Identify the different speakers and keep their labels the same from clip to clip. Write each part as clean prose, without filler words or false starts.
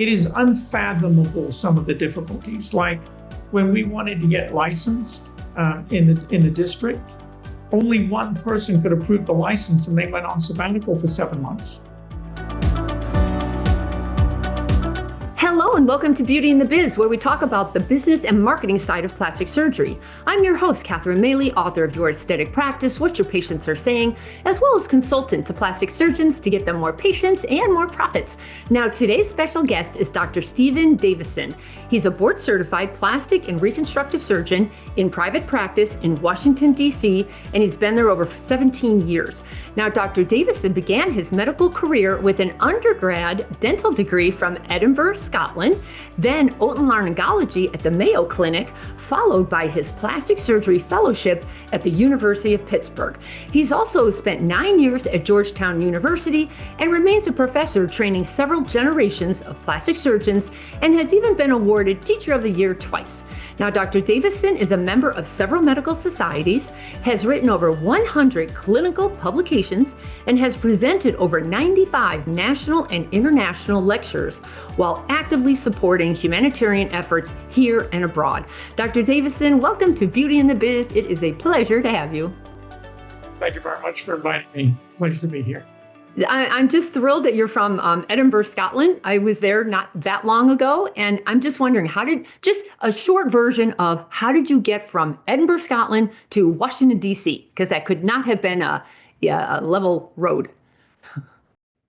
Speaker 1: it is unfathomable, some of the difficulties. Like when we wanted to get licensed in the district, only one person could approve the license, and they went on sabbatical for 7 months.
Speaker 2: Hello and welcome to Beauty and the Biz, where we talk about the business and marketing side of plastic surgery. I'm your host, Catherine Maley, author of Your Aesthetic Practice, What Your Patients Are Saying, as well as consultant to plastic surgeons to get them more patients and more profits. Now, today's special guest is Dr. Steven Davison. He's a board-certified plastic and reconstructive surgeon in private practice in Washington, D.C., and he's been there over 17 years. Now, Dr. Davison began his medical career with an undergrad dental degree from Edinburgh, Scotland, then otolaryngology at the Mayo Clinic, followed by his plastic surgery fellowship at the University of Pittsburgh. He's also spent 9 years at Georgetown University and remains a professor training several generations of plastic surgeons and has even been awarded Teacher of the Year twice. Now, Dr. Davison is a member of several medical societies, has written over 100 clinical publications, and has presented over 95 national and international lectures while actively supporting humanitarian efforts here and abroad. Dr. Davison, welcome to Beauty and the Biz. It is a pleasure to have you.
Speaker 1: Thank you very much for inviting me. Pleasure to be here.
Speaker 2: I'm just thrilled that you're from Edinburgh, Scotland. I was there not that long ago, and I'm just wondering, just a short version of how did you get from Edinburgh, Scotland to Washington, D.C.? Because that could not have been a level road.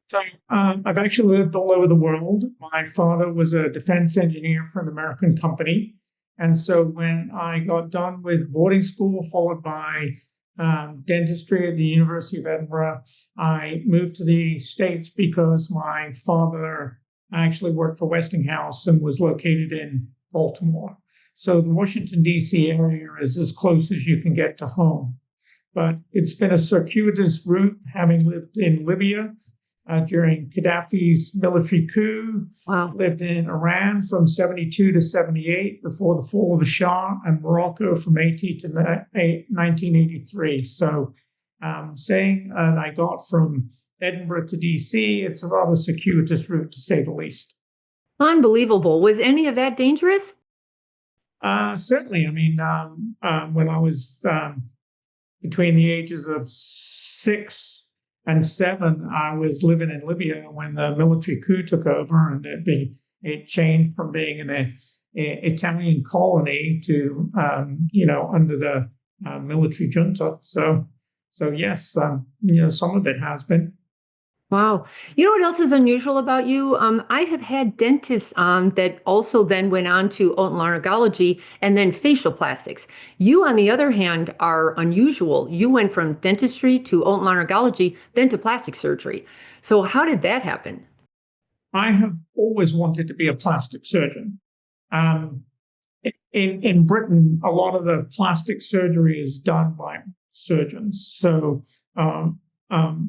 Speaker 1: So I've actually lived all over the world. My father was a defense engineer for an American company. And so when I got done with boarding school, followed by dentistry at the University of Edinburgh, I moved to the States because my father actually worked for Westinghouse and was located in Baltimore. So the Washington, D.C. area is as close as you can get to home. But it's been a circuitous route, having lived in Libya during Gaddafi's military coup.
Speaker 2: Wow.
Speaker 1: Lived in Iran from 72 to 78 before the fall of the Shah, and Morocco from 80 to 1983. So saying I got from Edinburgh to DC, it's a rather circuitous route, to say the least.
Speaker 2: Unbelievable. Was any of that dangerous?
Speaker 1: Certainly. I mean, when I was between the ages of 6 and 7, I was living in Libya when the military coup took over, and it changed from being an Italian colony to, under the military junta. So yes, some of it has been.
Speaker 2: Wow. You know what else is unusual about you? I have had dentists on that also then went on to otolaryngology and then facial plastics. You, on the other hand, are unusual. You went from dentistry to otolaryngology, then to plastic surgery. So how did that happen?
Speaker 1: I have always wanted to be a plastic surgeon. In Britain, a lot of the plastic surgery is done by surgeons. So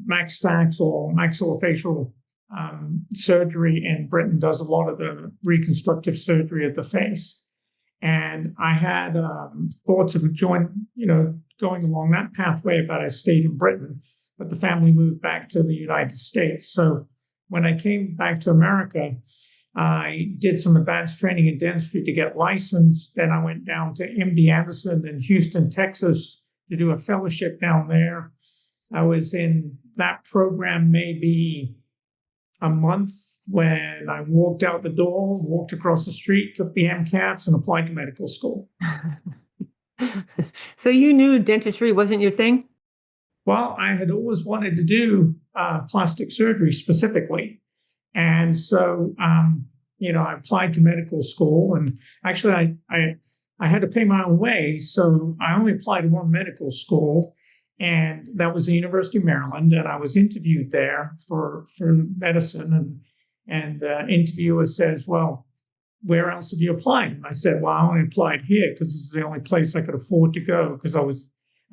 Speaker 1: Max Fax or maxillofacial surgery in Britain does a lot of the reconstructive surgery of the face. And I had thoughts of going along that pathway, but I stayed in Britain. But the family moved back to the United States. So when I came back to America, I did some advanced training in dentistry to get licensed. Then I went down to MD Anderson in Houston, Texas, to do a fellowship down there. I was in that program maybe a month when I walked out the door, walked across the street, took the MCATs, and applied to medical school.
Speaker 2: So you knew dentistry wasn't your thing?
Speaker 1: Well, I had always wanted to do plastic surgery specifically. And so, I applied to medical school, and actually I had to pay my own way. So I only applied to one medical school, and that was the University of Maryland. And I was interviewed there for medicine. And the interviewer says, well, where else have you applied? And I said, well, I only applied here because this is the only place I could afford to go, because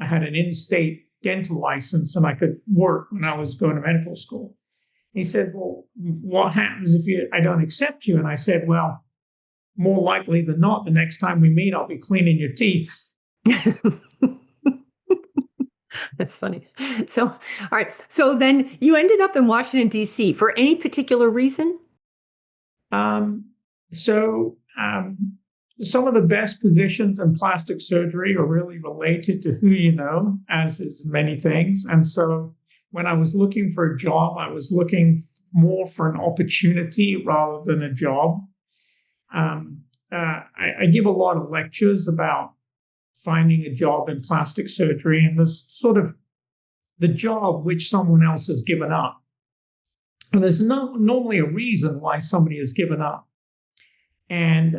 Speaker 1: I had an in-state dental license and I could work when I was going to medical school. He said, well, what happens if I don't accept you? And I said, well, more likely than not, the next time we meet, I'll be cleaning your teeth.
Speaker 2: That's funny. So, all right. So then you ended up in Washington, D.C. for any particular reason?
Speaker 1: Um, so some of the best positions in plastic surgery are really related to who you know, as is many things. And so when I was looking for a job, I was looking more for an opportunity rather than a job. I give a lot of lectures about finding a job in plastic surgery, and there's sort of the job which someone else has given up. And there's normally a reason why somebody has given up. And,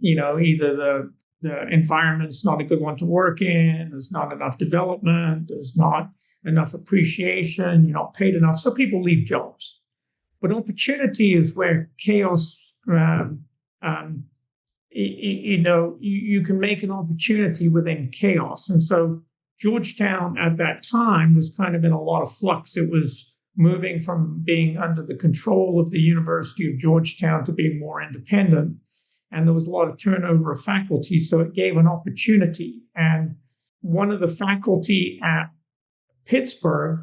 Speaker 1: either the environment's not a good one to work in, there's not enough development, there's not enough appreciation, you're not paid enough. So people leave jobs. But opportunity is where chaos, you can make an opportunity within chaos. And so Georgetown at that time was kind of in a lot of flux. It was moving from being under the control of the University of Georgetown to being more independent. And there was a lot of turnover of faculty, so it gave an opportunity. And one of the faculty at Pittsburgh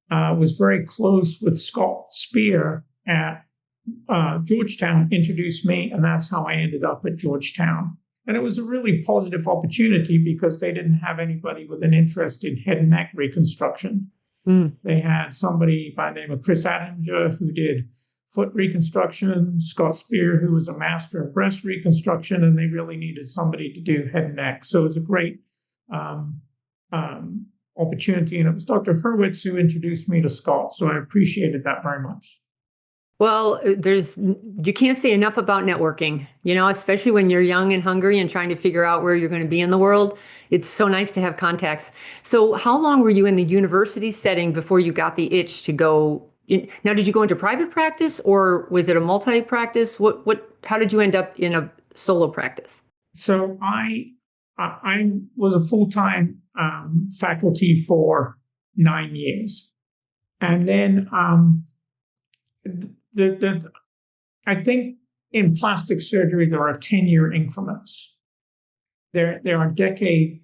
Speaker 1: was very close with Scott Spear at Georgetown, introduced me, and that's how I ended up at Georgetown. And it was a really positive opportunity because they didn't have anybody with an interest in head and neck reconstruction. They had somebody by the name of Chris Addinger who did foot reconstruction, Scott Spear, who was a master of breast reconstruction, and they really needed somebody to do head and neck. So it was a great opportunity. And it was Dr. Hurwitz who introduced me to Scott. So I appreciated that very much.
Speaker 2: Well, you can't say enough about networking, especially when you're young and hungry and trying to figure out where you're going to be in the world. It's so nice to have contacts. So how long were you in the university setting before you got the itch to go? Now, did you go into private practice or was it a multi-practice? How did you end up in a solo practice?
Speaker 1: So I was a full-time faculty for 9 years. And then I think in plastic surgery, there are 10-year increments. There are decade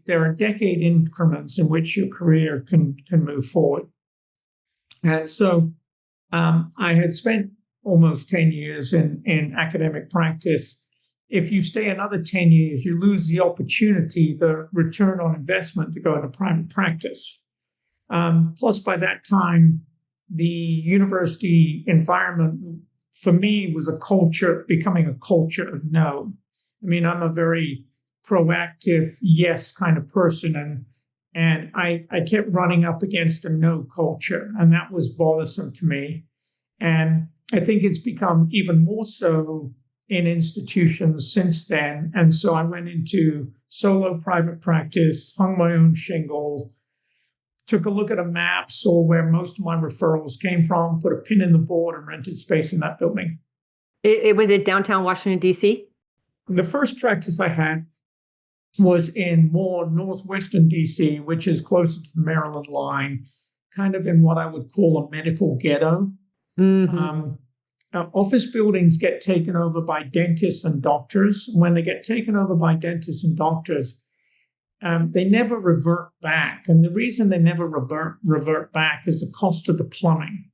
Speaker 1: increments in which your career can move forward. And so I had spent almost 10 years in academic practice. If you stay another 10 years, you lose the opportunity, the return on investment to go into private practice. Plus, by that time, the university environment for me was becoming a culture of no. I mean, I'm a very proactive yes kind of person, and I kept running up against a no culture, and that was bothersome to me. And I think it's become even more so in institutions since then. And so I went into solo private practice, hung my own shingle, took a look at a map, saw where most of my referrals came from, put a pin in the board, and rented space in that building.
Speaker 2: It was at downtown Washington, D.C.?
Speaker 1: The first practice I had was in more northwestern D.C., which is closer to the Maryland line, kind of in what I would call a medical ghetto. Mm-hmm. Office buildings get taken over by dentists and doctors. When they get taken over by dentists and doctors, they never revert back. And the reason they never revert back is the cost of the plumbing.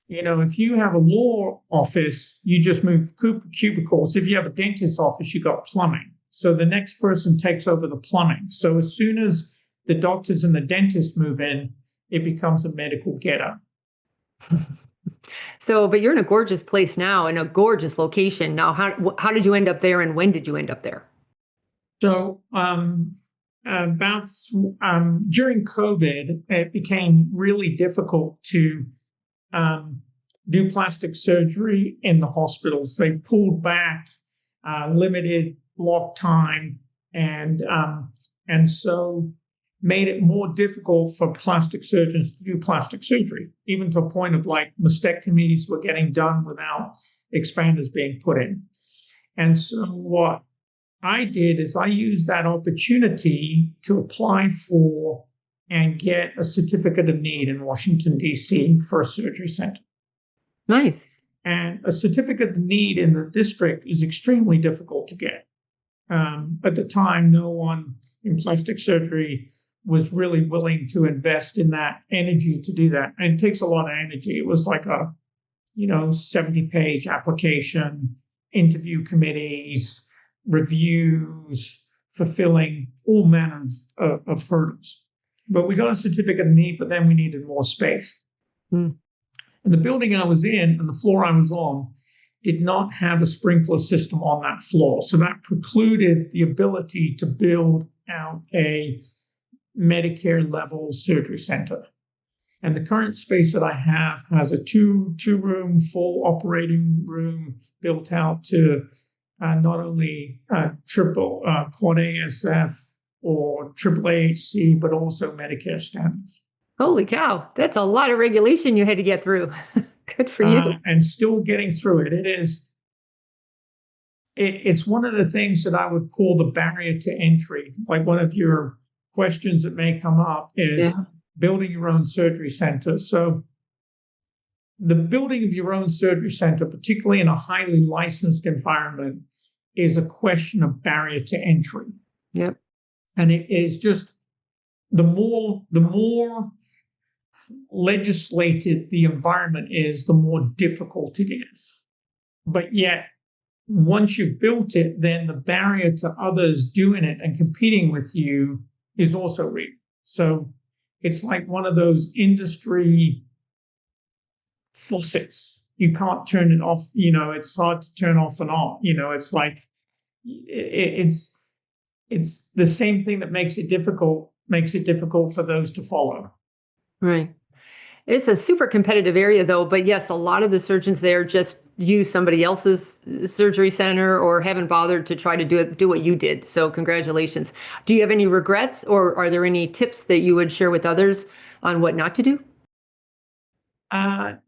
Speaker 1: If you have a law office, you just move cubicles. If you have a dentist office, you got plumbing. So the next person takes over the plumbing. So as soon as the doctors and the dentists move in, it becomes a medical ghetto.
Speaker 2: So, but you're in a gorgeous place now, in a gorgeous location. Now, how did you end up there, and when did you end up there?
Speaker 1: So, during COVID, it became really difficult to do plastic surgery in the hospitals. They pulled back, limited block time, and so made it more difficult for plastic surgeons to do plastic surgery, even to a point of like mastectomies were getting done without expanders being put in. And so what I did is I used that opportunity to apply for and get a certificate of need in Washington, D.C. for a surgery center.
Speaker 2: Nice.
Speaker 1: And a certificate of need in the district is extremely difficult to get. At the time, no one in plastic surgery was really willing to invest in that energy to do that. And it takes a lot of energy. It was like 70-page application, interview committees, reviews, fulfilling all manner of hurdles. But we got a certificate of need, but then we needed more space.
Speaker 2: Mm.
Speaker 1: And the building I was in and the floor I was on did not have a sprinkler system on that floor. So that precluded the ability to build out a Medicare level surgery center. And the current space that I have has a two-room full operating room built out to not only triple quad ASF or triple AHC, but also Medicare standards.
Speaker 2: Holy cow, that's a lot of regulation you had to get through. Good for you.
Speaker 1: And still getting through it. It's one of the things that I would call the barrier to entry. Like one of your questions that may come up is building your own surgery center. So the building of your own surgery center, particularly in a highly licensed environment, is a question of barrier to entry.
Speaker 2: Yep.
Speaker 1: And it is just the more legislated the environment is, the more difficult it is. But yet, once you've built it, then the barrier to others doing it and competing with you is also real. So it's like one of those industry faucets. You can't turn it off. It's hard to turn off and on. It's like it's the same thing that makes it difficult for those to follow.
Speaker 2: Right. It's a super competitive area, though. But yes, a lot of the surgeons there just use somebody else's surgery center or haven't bothered to try to do what you did. So congratulations. Do you have any regrets, or are there any tips that you would share with others on what not to do?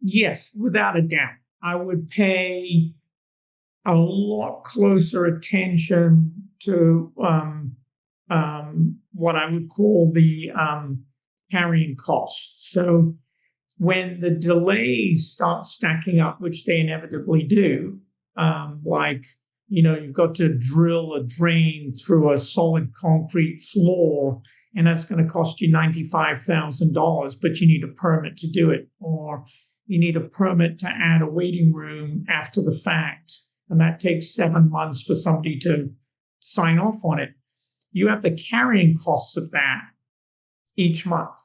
Speaker 1: Yes, without a doubt. I would pay a lot closer attention to what I would call the carrying costs. So when the delays start stacking up, which they inevitably do, you've got to drill a drain through a solid concrete floor, and that's going to cost you $95,000, but you need a permit to do it, or you need a permit to add a waiting room after the fact, and that takes 7 months for somebody to sign off on it. You have the carrying costs of that each month.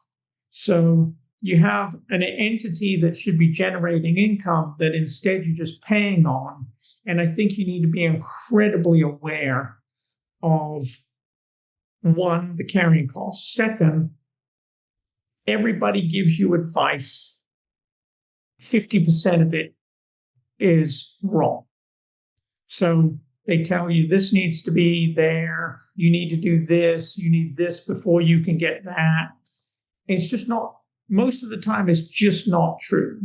Speaker 1: So you have an entity that should be generating income that instead you're just paying on. And I think you need to be incredibly aware of, one, the carrying costs. Second, everybody gives you advice. 50% of it is wrong. So they tell you this needs to be there. You need to do this. You need this before you can get that. It's just not, most of the time, it's just not true.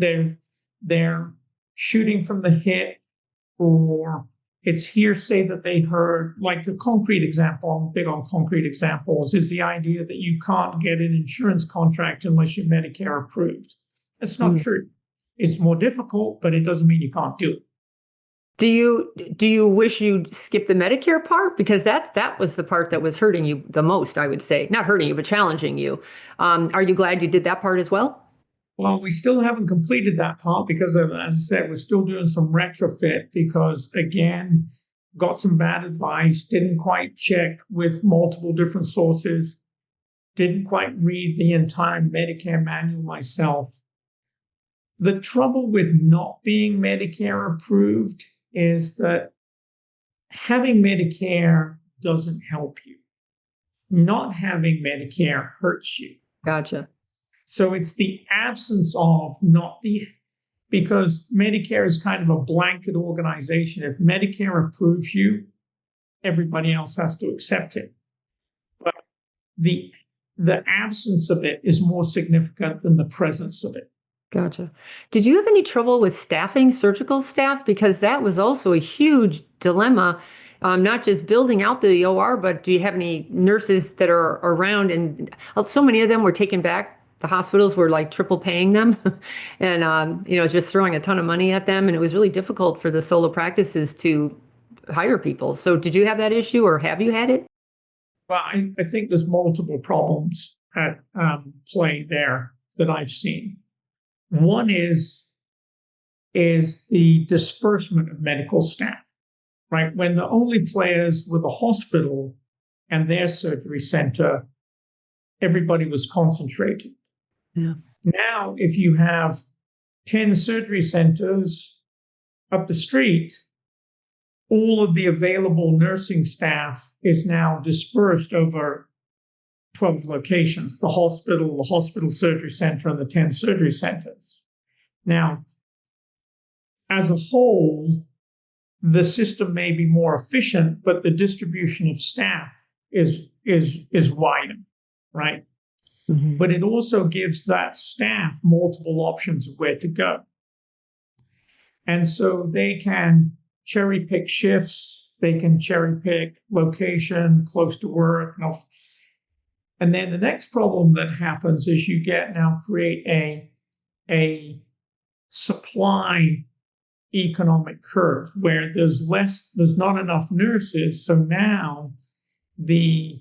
Speaker 1: They're shooting from the hip, or it's hearsay that they heard. Like a concrete example, I'm big on concrete examples, is the idea that you can't get an insurance contract unless you're Medicare approved. That's not true. It's more difficult, but it doesn't mean you can't do it.
Speaker 2: Do you wish you'd skipped the Medicare part? Because that was the part that was hurting you the most, I would say. Not hurting you, but challenging you. Are you glad you did that part as well?
Speaker 1: Well, we still haven't completed that part because, as I said, we're still doing some retrofit because, again, got some bad advice, didn't quite check with multiple different sources, didn't quite read the entire Medicare manual myself. The trouble with not being Medicare approved is that having Medicare doesn't help you. Not having Medicare hurts you.
Speaker 2: Gotcha.
Speaker 1: So it's the absence of, not the, because Medicare is kind of a blanket organization. If Medicare approves you, everybody else has to accept it. But the absence of it is more significant than the presence of it.
Speaker 2: Gotcha. Did you have any trouble with staffing surgical staff? Because that was also a huge dilemma, not just building out the OR, but do you have any nurses that are around? And so many of them were taken back. The hospitals were like triple paying them and, just throwing a ton of money at them. And it was really difficult for the solo practices to hire people. So did you have that issue, or have you had it?
Speaker 1: Well, I think there's multiple problems at play there that I've seen. One is is the disbursement of medical staff, right? When the only players were the hospital and their surgery center, everybody was concentrated.
Speaker 2: Yeah.
Speaker 1: Now, if you have 10 surgery centers up the street, all of the available nursing staff is now dispersed over 12 locations, the hospital surgery center, and the 10 surgery centers. Now, as a whole, the system may be more efficient, but the distribution of staff is widened, right?
Speaker 2: Mm-hmm.
Speaker 1: But it also gives that staff multiple options of where to go. And so they can cherry pick shifts, they can cherry pick location, close to work. And then the next problem that happens is you create a supply economic curve where there's not enough nurses. So now the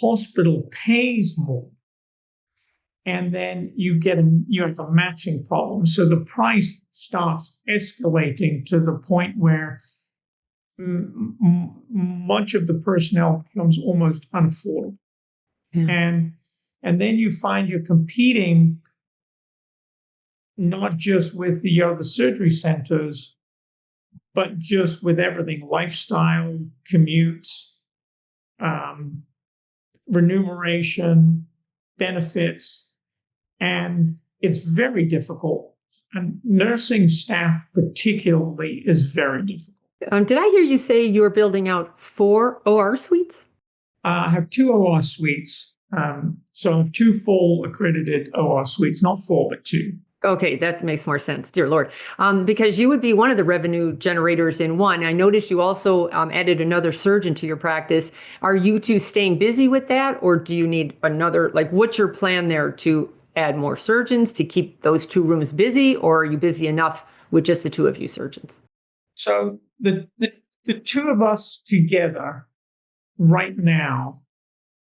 Speaker 1: hospital pays more, and then you have a matching problem. So the price starts escalating to the point where much of the personnel becomes almost unaffordable. Yeah. And then you find you're competing not just with the other surgery centers, but just with everything: lifestyle, commute, remuneration, benefits, and it's very difficult. And nursing staff particularly is very difficult.
Speaker 2: Did I hear you say you were building out 4 OR suites?
Speaker 1: I have 2 OR suites. So I have 2 full accredited OR suites, not 4, but 2.
Speaker 2: Okay, that makes more sense, dear Lord. Because you would be one of the revenue generators in one. I noticed you also added another surgeon to your practice. Are you two staying busy with that, or do you need another? Like, what's your plan there to add more surgeons to keep those 2 rooms busy, or are you busy enough with just the 2 of you surgeons?
Speaker 1: So the 2 of us together right now,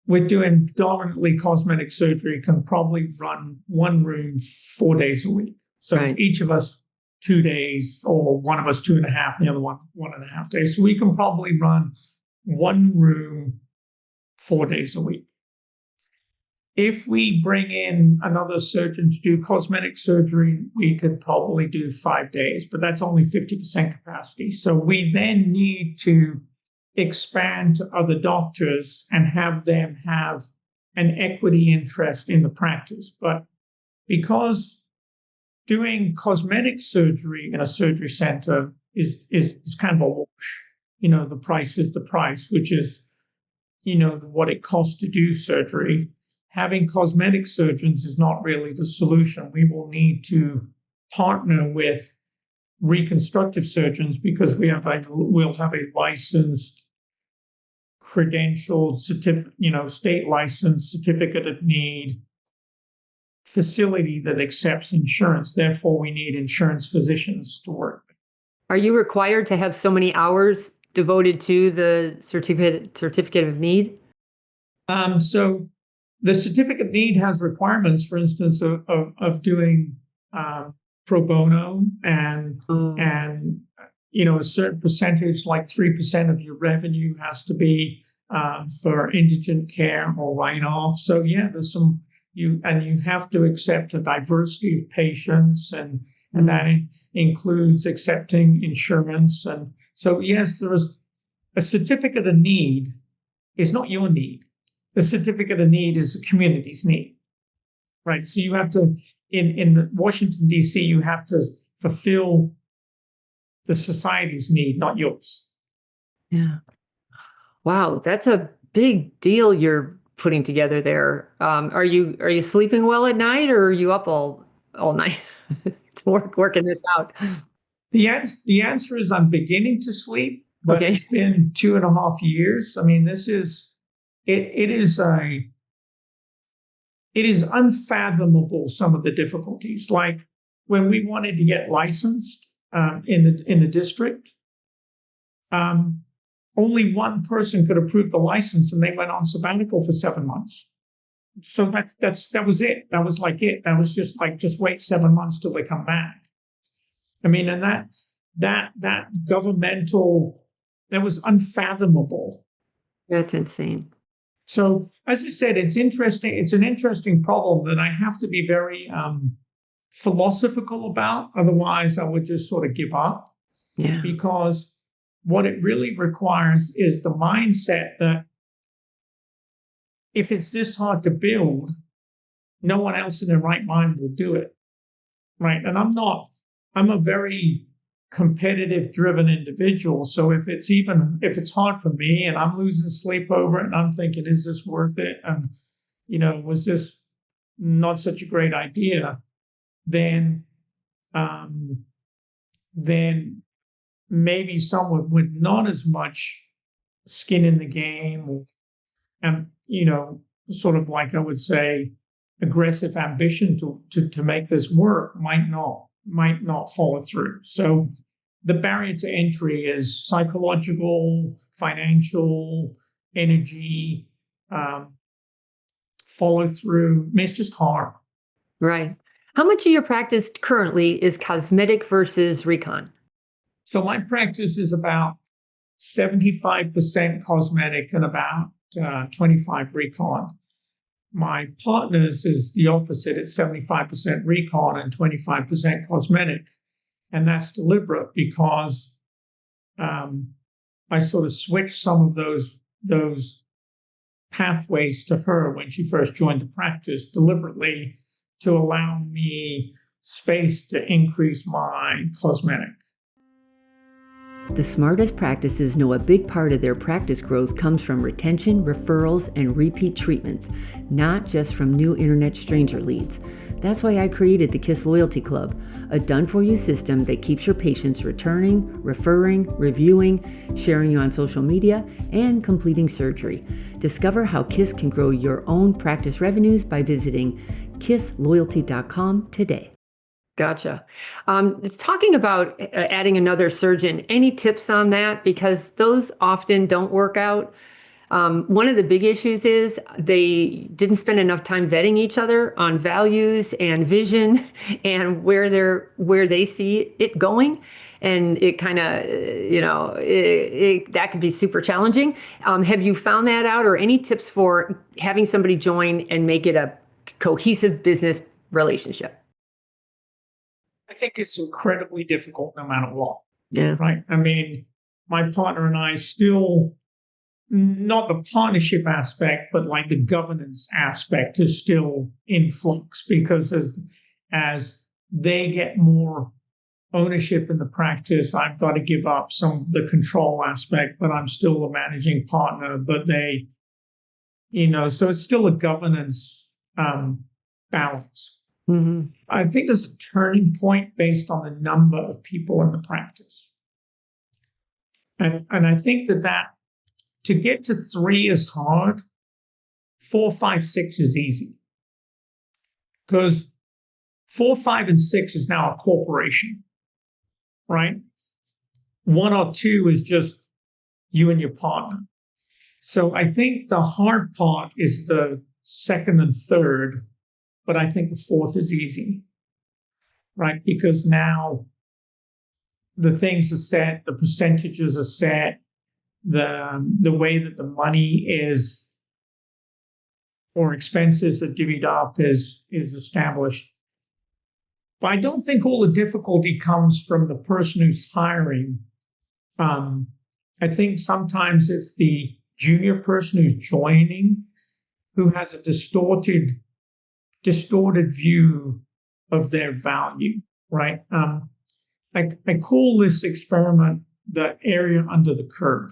Speaker 1: we're doing predominantly cosmetic surgery, can probably run 1 room 4 days a week. So right. Each of us 2 days, or one of us 2.5, and the other 1.5 days. So we can probably run 1 room 4 days a week. If we bring in another surgeon to do cosmetic surgery, we could probably do 5 days, but that's only 50% capacity. So we then need to expand to other doctors and have them have an equity interest in the practice. But because doing cosmetic surgery in a surgery center is kind of a wash, the price is the price, which is, what it costs to do surgery. Having cosmetic surgeons is not really the solution. We will need to partner with reconstructive surgeons because we'll have a licensed, credentialed, state licensed certificate of need facility that accepts insurance. Therefore, we need insurance physicians to work with.
Speaker 2: Are you required to have so many hours devoted to the certificate of need?
Speaker 1: So the certificate of need has requirements, for instance, of doing pro bono and a certain percentage, like 3% of your revenue, has to be for indigent care or write-off. So yeah, there's some you have to accept a diversity of patients, and that includes accepting insurance. And so yes, there is a certificate of need is not your need. The certificate of need is the community's need, right? So you have to, in Washington, D.C., you have to fulfill the society's need, not yours.
Speaker 2: Yeah. Wow, that's a big deal you're putting together there. Are you sleeping well at night, or are you up all night working this out?
Speaker 1: The answer is I'm beginning to sleep, but It's been 2.5 years. I mean, this is it is unfathomable, some of the difficulties. Like when we wanted to get licensed in the district, only one person could approve the license, and they went on sabbatical for 7 months. so that was it. That was like it. That was just wait 7 months till they come back. I mean, and that governmental, that was unfathomable.
Speaker 2: That's insane.
Speaker 1: So as I said, it's interesting. It's an interesting problem that I have to be very philosophical about. Otherwise, I would just sort of give up.
Speaker 2: Yeah.
Speaker 1: Because what it really requires is the mindset that if it's this hard to build, no one else in their right mind will do it. Right. And I'm a very competitive driven individual. So if it's hard for me and I'm losing sleep over it and I'm thinking, is this worth it? And, was this not such a great idea? Then maybe someone with not as much skin in the game and, sort of like I would say, aggressive ambition to make this work might not follow through. So the barrier to entry is psychological, financial, energy, follow through. I mean, it's just hard.
Speaker 2: Right. How much of your practice currently is cosmetic versus recon?
Speaker 1: So my practice is about 75% cosmetic and about 25 recon. My partners is the opposite. It's 75% recon and 25% cosmetic. And that's deliberate because I sort of switched some of those pathways to her when she first joined the practice deliberately to allow me space to increase my cosmetic.
Speaker 2: The smartest practices know a big part of their practice growth comes from retention, referrals, and repeat treatments, not just from new internet stranger leads. That's why I created the KISS Loyalty Club, a done-for-you system that keeps your patients returning, referring, reviewing, sharing you on social media, and completing surgery. Discover how KISS can grow your own practice revenues by visiting kissloyalty.com today. Gotcha. It's talking about adding another surgeon. Any tips on that? Because those often don't work out. One of the big issues is they didn't spend enough time vetting each other on values and vision and where they see it going. And it kind of, that could be super challenging. Have you found that out, or any tips for having somebody join and make it a cohesive business relationship?
Speaker 1: I think it's incredibly difficult no matter what.
Speaker 2: Yeah.
Speaker 1: Right. I mean, my partner and I still, not the partnership aspect, but like the governance aspect is still in flux because as they get more ownership in the practice, I've got to give up some of the control aspect, but I'm still a managing partner. But they, so it's still a governance balance.
Speaker 2: Mm-hmm.
Speaker 1: I think there's a turning point based on the number of people in the practice. And I think that to get to 3 is hard, 4, 5, 6 is easy. Because 4, 5, and 6 is now a corporation, right? 1 or 2 is just you and your partner. So I think the hard part is the second and third, but I think the fourth is easy, right? Because now the things are set, the percentages are set, the way that the money is or expenses are divvied up is established. But I don't think all the difficulty comes from the person who's hiring. I think sometimes it's the junior person who's joining who has a distorted view of their value, right? I call this experiment the area under the curve,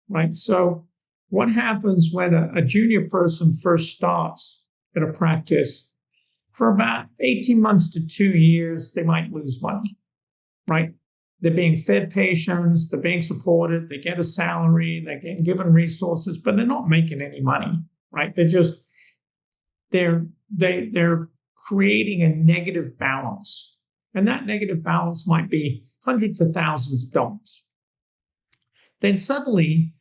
Speaker 1: right? So what happens when a junior person first starts at a practice? For about 18 months to 2 years, they might lose money, right? They're being fed patients, they're being supported, they get a salary, they're getting given resources, but they're not making any money, right? They're creating a negative balance. And that negative balance might be hundreds of thousands of dollars. Then suddenly,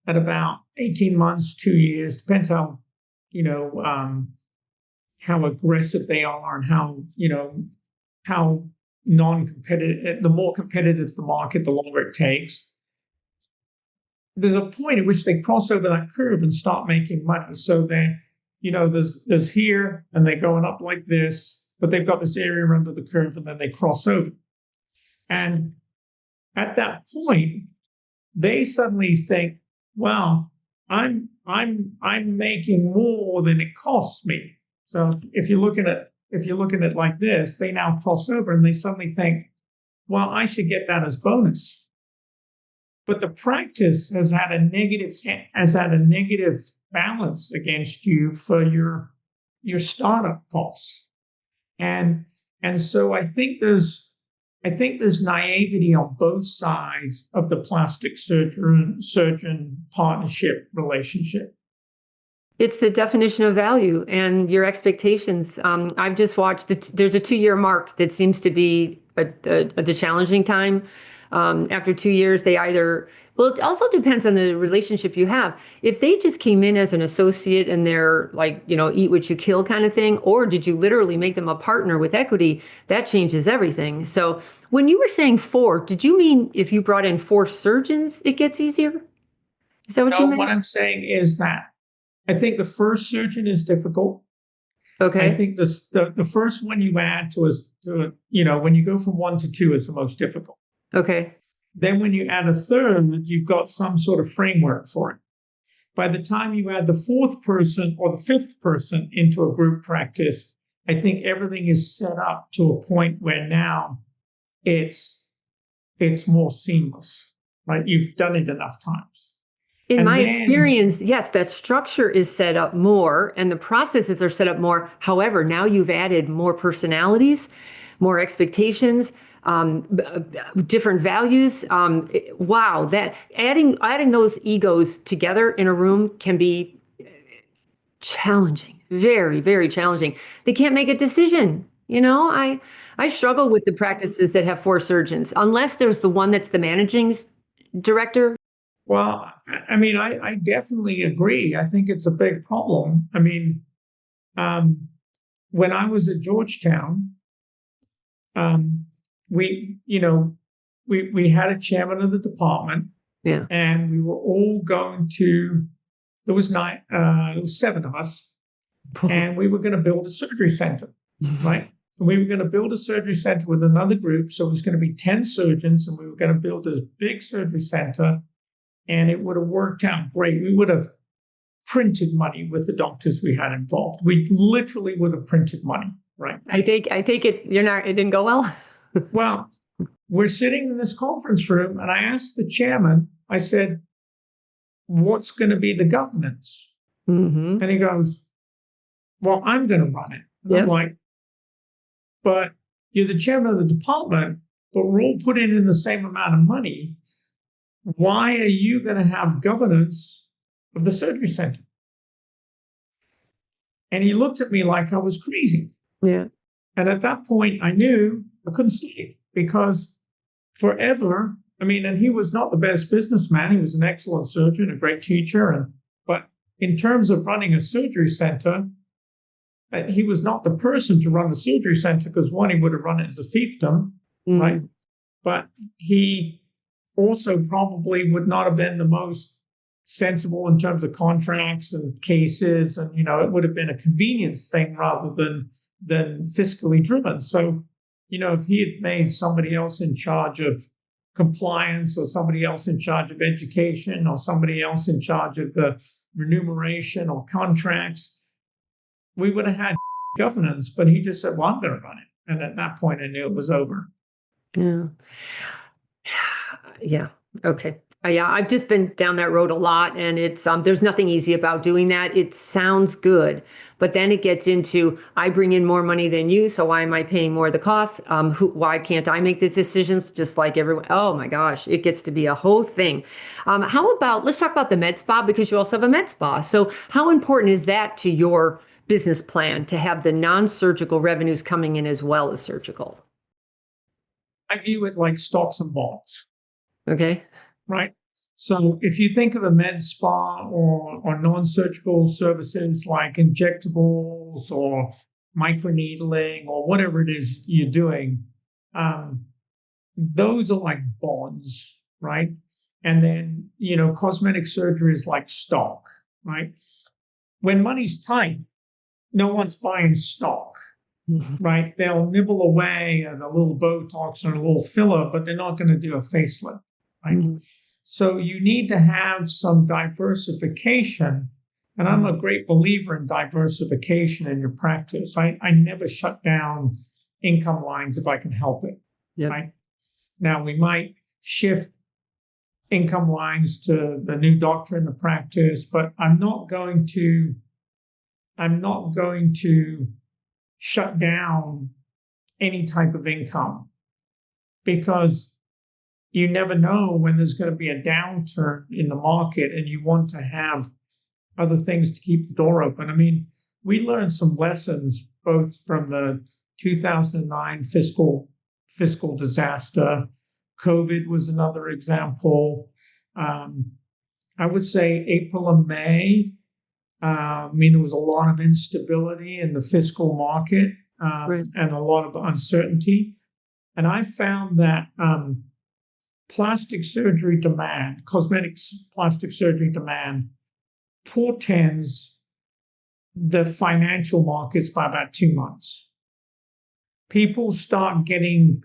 Speaker 1: at about 18 months, 2 years, depends how how aggressive they are and how non-competitive, the more competitive the market, the longer it takes. There's a point at which they cross over that curve and start making money. So there's here, and they're going up like this, but they've got this area under the curve, and then they cross over. And at that point, they suddenly think, well, I'm making more than it costs me. So if you're looking at it like this, they now cross over and they suddenly think, well, I should get that as bonus. But the practice has had a negative balance against you for your startup costs. And so I think there's naivety on both sides of the plastic surgeon partnership relationship.
Speaker 2: It's the definition of value and your expectations. I've just watched there's a 2-year mark that seems to be the challenging time. After 2 years, they either, well, it also depends on the relationship you have. If they just came in as an associate and they're like, eat what you kill kind of thing, or did you literally make them a partner with equity, that changes everything. So when you were saying 4, did you mean if you brought in 4 surgeons, it gets easier? Is that what you meant?
Speaker 1: What I'm saying is that I think the first surgeon is difficult.
Speaker 2: Okay.
Speaker 1: I think the first one you add when you go from 1 to 2 is the most difficult.
Speaker 2: Okay.
Speaker 1: Then when you add a third, you've got some sort of framework for it. By the time you add the 4th person or the 5th person into a group practice, I think everything is set up to a point where now it's more seamless, right? You've done it enough times.
Speaker 2: In my experience, yes, that structure is set up more and the processes are set up more. However, now you've added more personalities, more expectations, different values. Wow, that adding those egos together in a room can be challenging, very, very challenging. They can't make a decision. I struggle with the practices that have 4 surgeons, unless there's the one that's the managing director.
Speaker 1: Well, I mean, I definitely agree. I think it's a big problem. I mean, when I was at Georgetown, we had a chairman of the department,
Speaker 2: yeah,
Speaker 1: and we were all going to. There was 7 of us, and we were going to build a surgery center, right? And we were going to build a surgery center with another group, so it was going to be 10 surgeons, and we were going to build this big surgery center. And it would have worked out great. We would have printed money with the doctors we had involved. We literally would have printed money, right?
Speaker 2: I take it it didn't go well?
Speaker 1: Well, we're sitting in this conference room, and I asked the chairman, I said, what's going to be the governance?
Speaker 2: Mm-hmm.
Speaker 1: And he goes, well, I'm going to run it. And
Speaker 2: yep.
Speaker 1: I'm like, but you're the chairman of the department, but we're all putting in the same amount of money. Why are you going to have governance of the surgery center? And he looked at me like I was crazy.
Speaker 2: Yeah.
Speaker 1: And at that point, I knew I couldn't stay because forever, and he was not the best businessman. He was an excellent surgeon, a great teacher. But in terms of running a surgery center, he was not the person to run the surgery center because, one, he would have run it as a fiefdom, right? But he also probably would not have been the most sensible in terms of contracts and cases. And, it would have been a convenience thing rather than fiscally driven. So, if he had made somebody else in charge of compliance or somebody else in charge of education or somebody else in charge of the remuneration or contracts, we would have had governance. But he just said, well, I'm going to run it. And at that point, I knew it was over.
Speaker 2: Yeah. Yeah. Okay. Yeah, I've just been down that road a lot, and it's there's nothing easy about doing that. It sounds good, but then it gets into I bring in more money than you, so why am I paying more of the costs? Why can't I make these decisions just like everyone? Oh my gosh, it gets to be a whole thing. How about let's talk about the med spa, because you also have a med spa. So how important is that to your business plan to have the non-surgical revenues coming in as well as surgical?
Speaker 1: I view it like stocks and bonds.
Speaker 2: Okay.
Speaker 1: Right. So if you think of a med spa or non-surgical services like injectables or microneedling or whatever it is you're doing, those are like bonds, right? And then, cosmetic surgery is like stock, right? When money's tight, no one's buying stock, right? They'll nibble away at a little Botox or a little filler, but they're not going to do a facelift, right?
Speaker 2: Mm-hmm.
Speaker 1: So you need to have some diversification. And I'm a great believer in diversification in your practice. I never shut down income lines if I can help it,
Speaker 2: Yep.
Speaker 1: right? Now, we might shift income lines to the new doctor in the practice, but I'm not going to shut down any type of income, because you never know when there's going to be a downturn in the market and you want to have other things to keep the door open. I mean, we learned some lessons both from the 2009 fiscal disaster. COVID was another example. I would say April and May, there was a lot of instability in the fiscal market,
Speaker 2: Right.
Speaker 1: and a lot of uncertainty. And I found that plastic surgery demand, plastic surgery demand, portends the financial markets by about 2 months. People start getting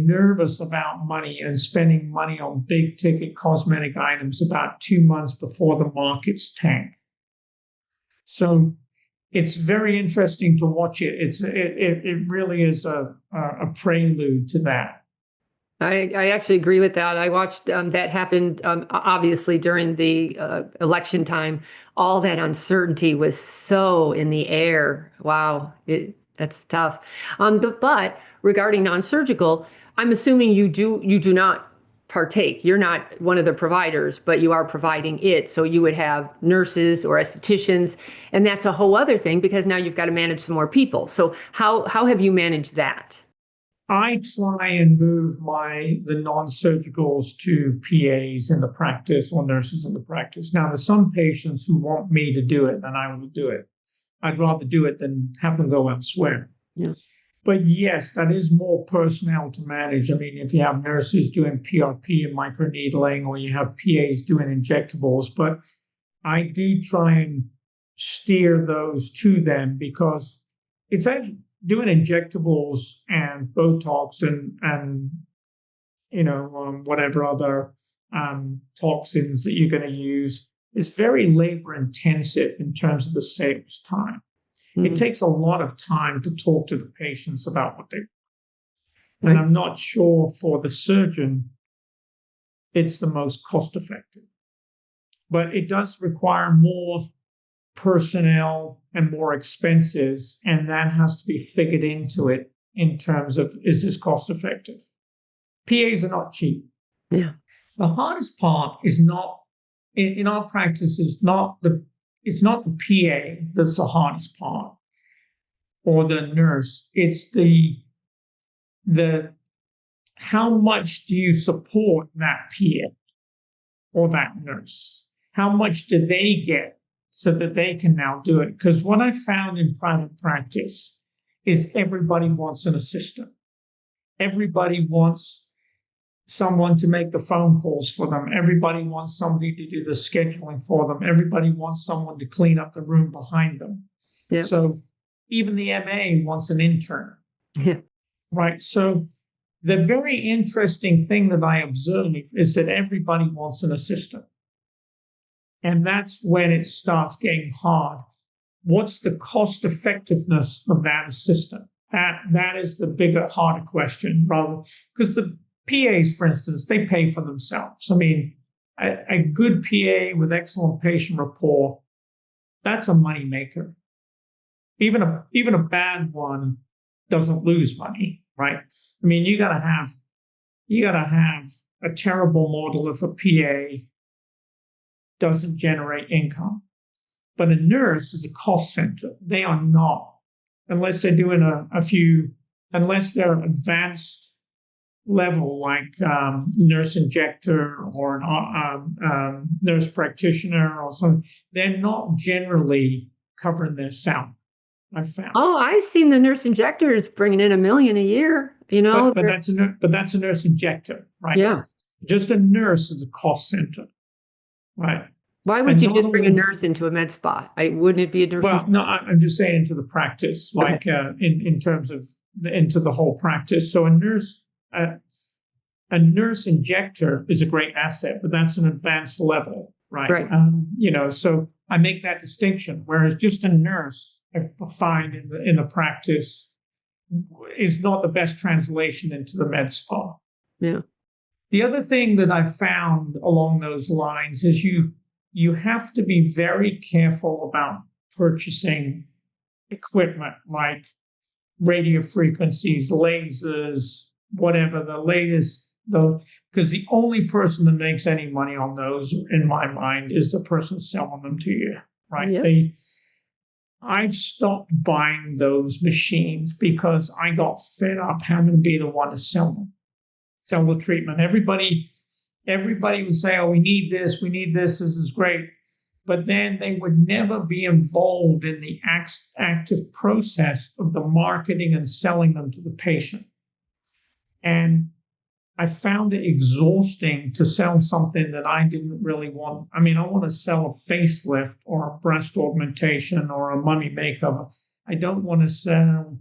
Speaker 1: nervous about money and spending money on big ticket cosmetic items about 2 months before the markets tank. So it's very interesting to watch it. It really is a prelude to that.
Speaker 2: I actually agree with that. I watched that happen, obviously, during the election time. All that uncertainty was so in the air. Wow, that's tough. But regarding non-surgical, I'm assuming you do not partake. You're not one of the providers, but you are providing it. So you would have nurses or estheticians, and that's a whole other thing, because now you've got to manage some more people. So how have you managed that?
Speaker 1: I try and move the non-surgicals to PAs in the practice or nurses in the practice. Now, there's some patients who want me to do it, and I will do it. I'd rather do it than have them go elsewhere.
Speaker 2: Yeah.
Speaker 1: But yes, that is more personnel to manage. I mean, if you have nurses doing PRP and microneedling, or you have PAs doing injectables, but I do try and steer those to them, because it's actually doing injectables and Botox and whatever other toxins that you're going to use is very labor intensive in terms of the sales time.
Speaker 2: Mm-hmm.
Speaker 1: It takes a lot of time to talk to the patients about what they want.
Speaker 2: Right.
Speaker 1: And I'm not sure for the surgeon it's the most cost effective. But it does require more personnel and more expenses, and that has to be figured into it in terms of, is this cost effective? PAs are not cheap.
Speaker 2: Yeah.
Speaker 1: The hardest part is not in our practice it's not the PA that's the hardest part, or the nurse. It's the how much do you support that PA or that nurse? How much do they get so that they can now do it? Because what I found in private practice is everybody wants an assistant. Everybody wants someone to make the phone calls for them. Everybody wants somebody to do the scheduling for them. Everybody wants someone to clean up the room behind them.
Speaker 2: Yeah.
Speaker 1: So even the MA wants an intern.
Speaker 2: Yeah.
Speaker 1: Right. So the very interesting thing that I observe is that everybody wants an assistant. And that's when it starts getting hard. What's the cost effectiveness of that assistant? That is the bigger, harder question, rather, because the PAs, for instance, they pay for themselves. I mean, a good PA with excellent patient rapport, that's a moneymaker. Even a bad one doesn't lose money, right? I mean, you gotta have a terrible model if a PA doesn't generate income. But a nurse is a cost center. They are not, unless they're doing unless they're advanced level, like nurse injector or an nurse practitioner or something, they're not generally covering their salary. I've found.
Speaker 2: Oh, I've seen the nurse injectors bringing in $1 million a year.
Speaker 1: But that's a nurse injector, right?
Speaker 2: Yeah.
Speaker 1: Just a nurse is a cost center, right?
Speaker 2: Why would
Speaker 1: And
Speaker 2: you
Speaker 1: not
Speaker 2: just bring a
Speaker 1: only-
Speaker 2: nurse into a med spa? Wouldn't it be a nurse?
Speaker 1: Well, no, I'm just saying into the practice, like in terms of into the whole practice. So a nurse injector is a great asset, but that's an advanced level, right?
Speaker 2: Right.
Speaker 1: So I make that distinction. Whereas just a nurse, I find in the practice, is not the best translation into the med spa.
Speaker 2: Yeah.
Speaker 1: The other thing that I've found along those lines is you have to be very careful about purchasing equipment like radio frequencies, lasers, whatever the latest, because the only person that makes any money on those, in my mind, is the person selling them to you, right?
Speaker 2: Yep.
Speaker 1: I've stopped buying those machines because I got fed up having to be the one to sell the treatment. Everybody would say, "Oh, we need this, this is great," but then they would never be involved in the active process of the marketing and selling them to the patient. And I found it exhausting to sell something that I didn't really want. I mean, I want to sell a facelift or a breast augmentation or a mummy makeover. I don't want to sell,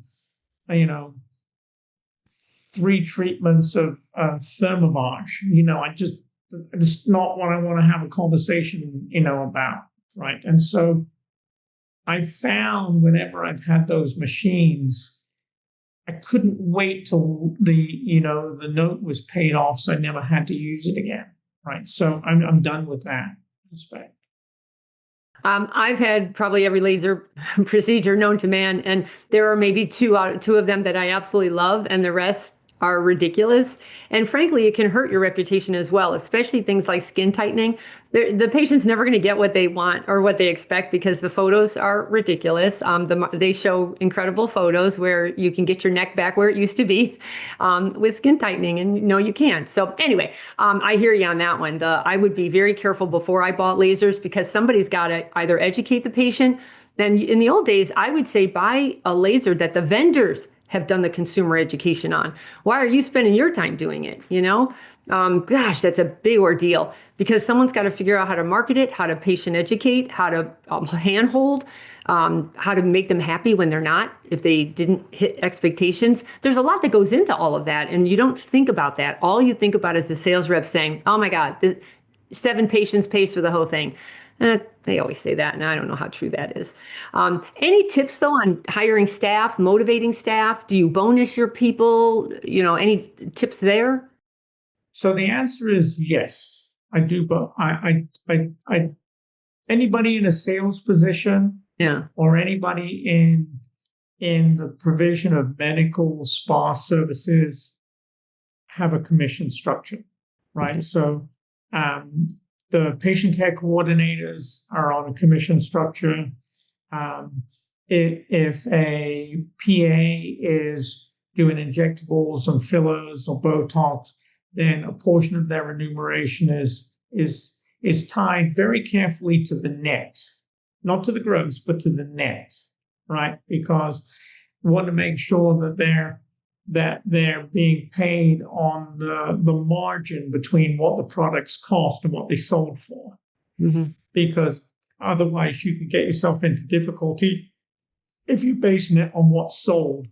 Speaker 1: 3 treatments of thermivage. It's not what I want to have a conversation, about, right? And so I found whenever I've had those machines, I couldn't wait till the note was paid off, so I never had to use it again, right? So I'm done with that aspect.
Speaker 2: I've had probably every laser procedure known to man, and there are maybe two of them that I absolutely love, and the rest are ridiculous. And frankly, it can hurt your reputation as well, especially things like skin tightening. The patient's never going to get what they want or what they expect because the photos are ridiculous. They show incredible photos where you can get your neck back where it used to be with skin tightening, and no, you can't. So anyway, I hear you on that one. I would be very careful before I bought lasers because somebody's got to either educate the patient. Then in the old days, I would say buy a laser that the vendors have done the consumer education on. Why are you spending your time doing it? Gosh, that's a big ordeal because someone's got to figure out how to market it, how to patient educate, how to handhold, how to make them happy when they're not, if they didn't hit expectations. There's a lot that goes into all of that, and you don't think about that. All you think about is the sales rep saying, "Oh my God, 7 patients pays for the whole thing." They always say that, and I don't know how true that is. Any tips, though, on hiring staff, motivating staff? Do you bonus your people? Any tips there?
Speaker 1: So the answer is yes, I do. But anybody in a sales position, or anybody in the provision of medical spa services have a commission structure, right? Okay. So the patient care coordinators are on a commission structure. If a PA is doing injectables and fillers or Botox, then a portion of their remuneration is tied very carefully to the net, not to the gross, but to the net, right? Because we want to make sure that they're being paid on the margin between what the products cost and what they sold for. Mm-hmm. Because otherwise you could get yourself into difficulty if you're basing it on what's sold.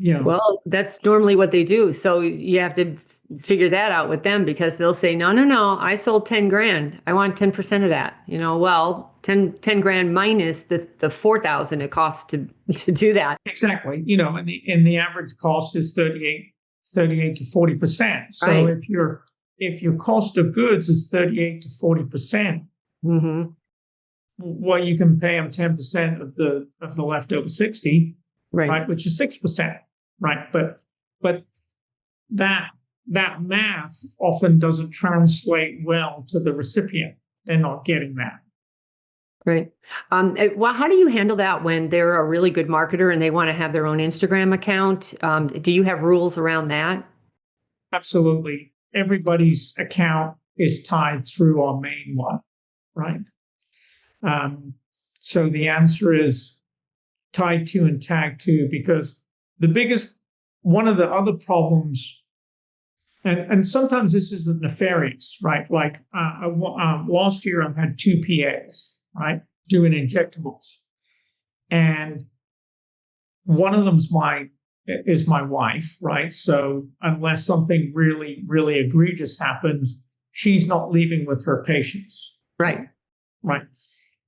Speaker 2: Well, that's normally what they do. So you have to figure that out with them because they'll say, no, I sold 10 grand. I want 10% of that. Well, 10 grand minus the 4,000 it costs to do that.
Speaker 1: Exactly. And the average cost is 38 to 40%. So right. if your cost of goods is 38 to 40%, mm-hmm. well, you can pay them 10% of the leftover 60, right? Which is 6%, right? But that math often doesn't translate well to the recipient. They're not getting that.
Speaker 2: Right. Well, how do you handle that when they're a really good marketer and they want to have their own Instagram account? Do you have rules around that?
Speaker 1: Absolutely. Everybody's account is tied through our main one, right? Um, so the answer is tied to and tagged to, because the biggest, one of the other problems, and sometimes this isn't nefarious, right? Like last year, I had two PAs, right, doing injectables, and one of them's my wife, right? So unless something really, really egregious happens, she's not leaving with her patients.
Speaker 2: Right.
Speaker 1: Right.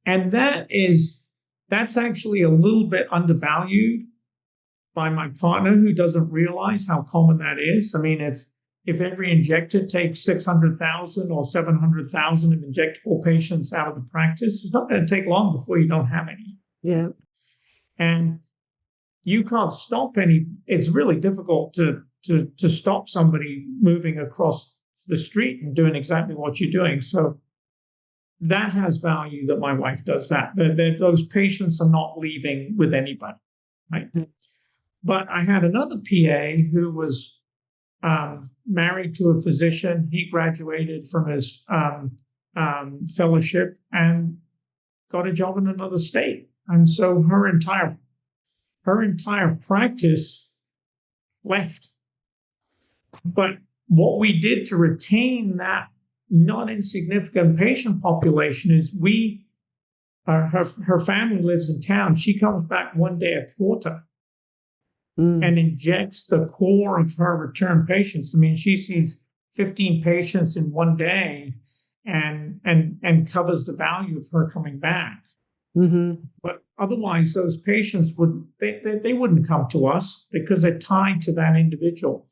Speaker 1: And that's actually a little bit undervalued by my partner, who doesn't realize how common that is. I mean, if every injector takes 600,000 or 700,000 of injectable patients out of the practice, it's not going to take long before you don't have any.
Speaker 2: Yeah.
Speaker 1: And you can't stop any. It's really difficult to stop somebody moving across the street and doing exactly what you're doing. So that has value that my wife does that. Those patients are not leaving with anybody, right? Mm-hmm. But I had another PA who was married to a physician. He graduated from his fellowship and got a job in another state. And so her entire practice left. But what we did to retain that not insignificant patient population is her family lives in town. She comes back one day a quarter and injects the core of her return patients. I mean, she sees 15 patients in one day and covers the value of her coming back. Mm-hmm. But otherwise, those patients they wouldn't come to us because they're tied to that individual.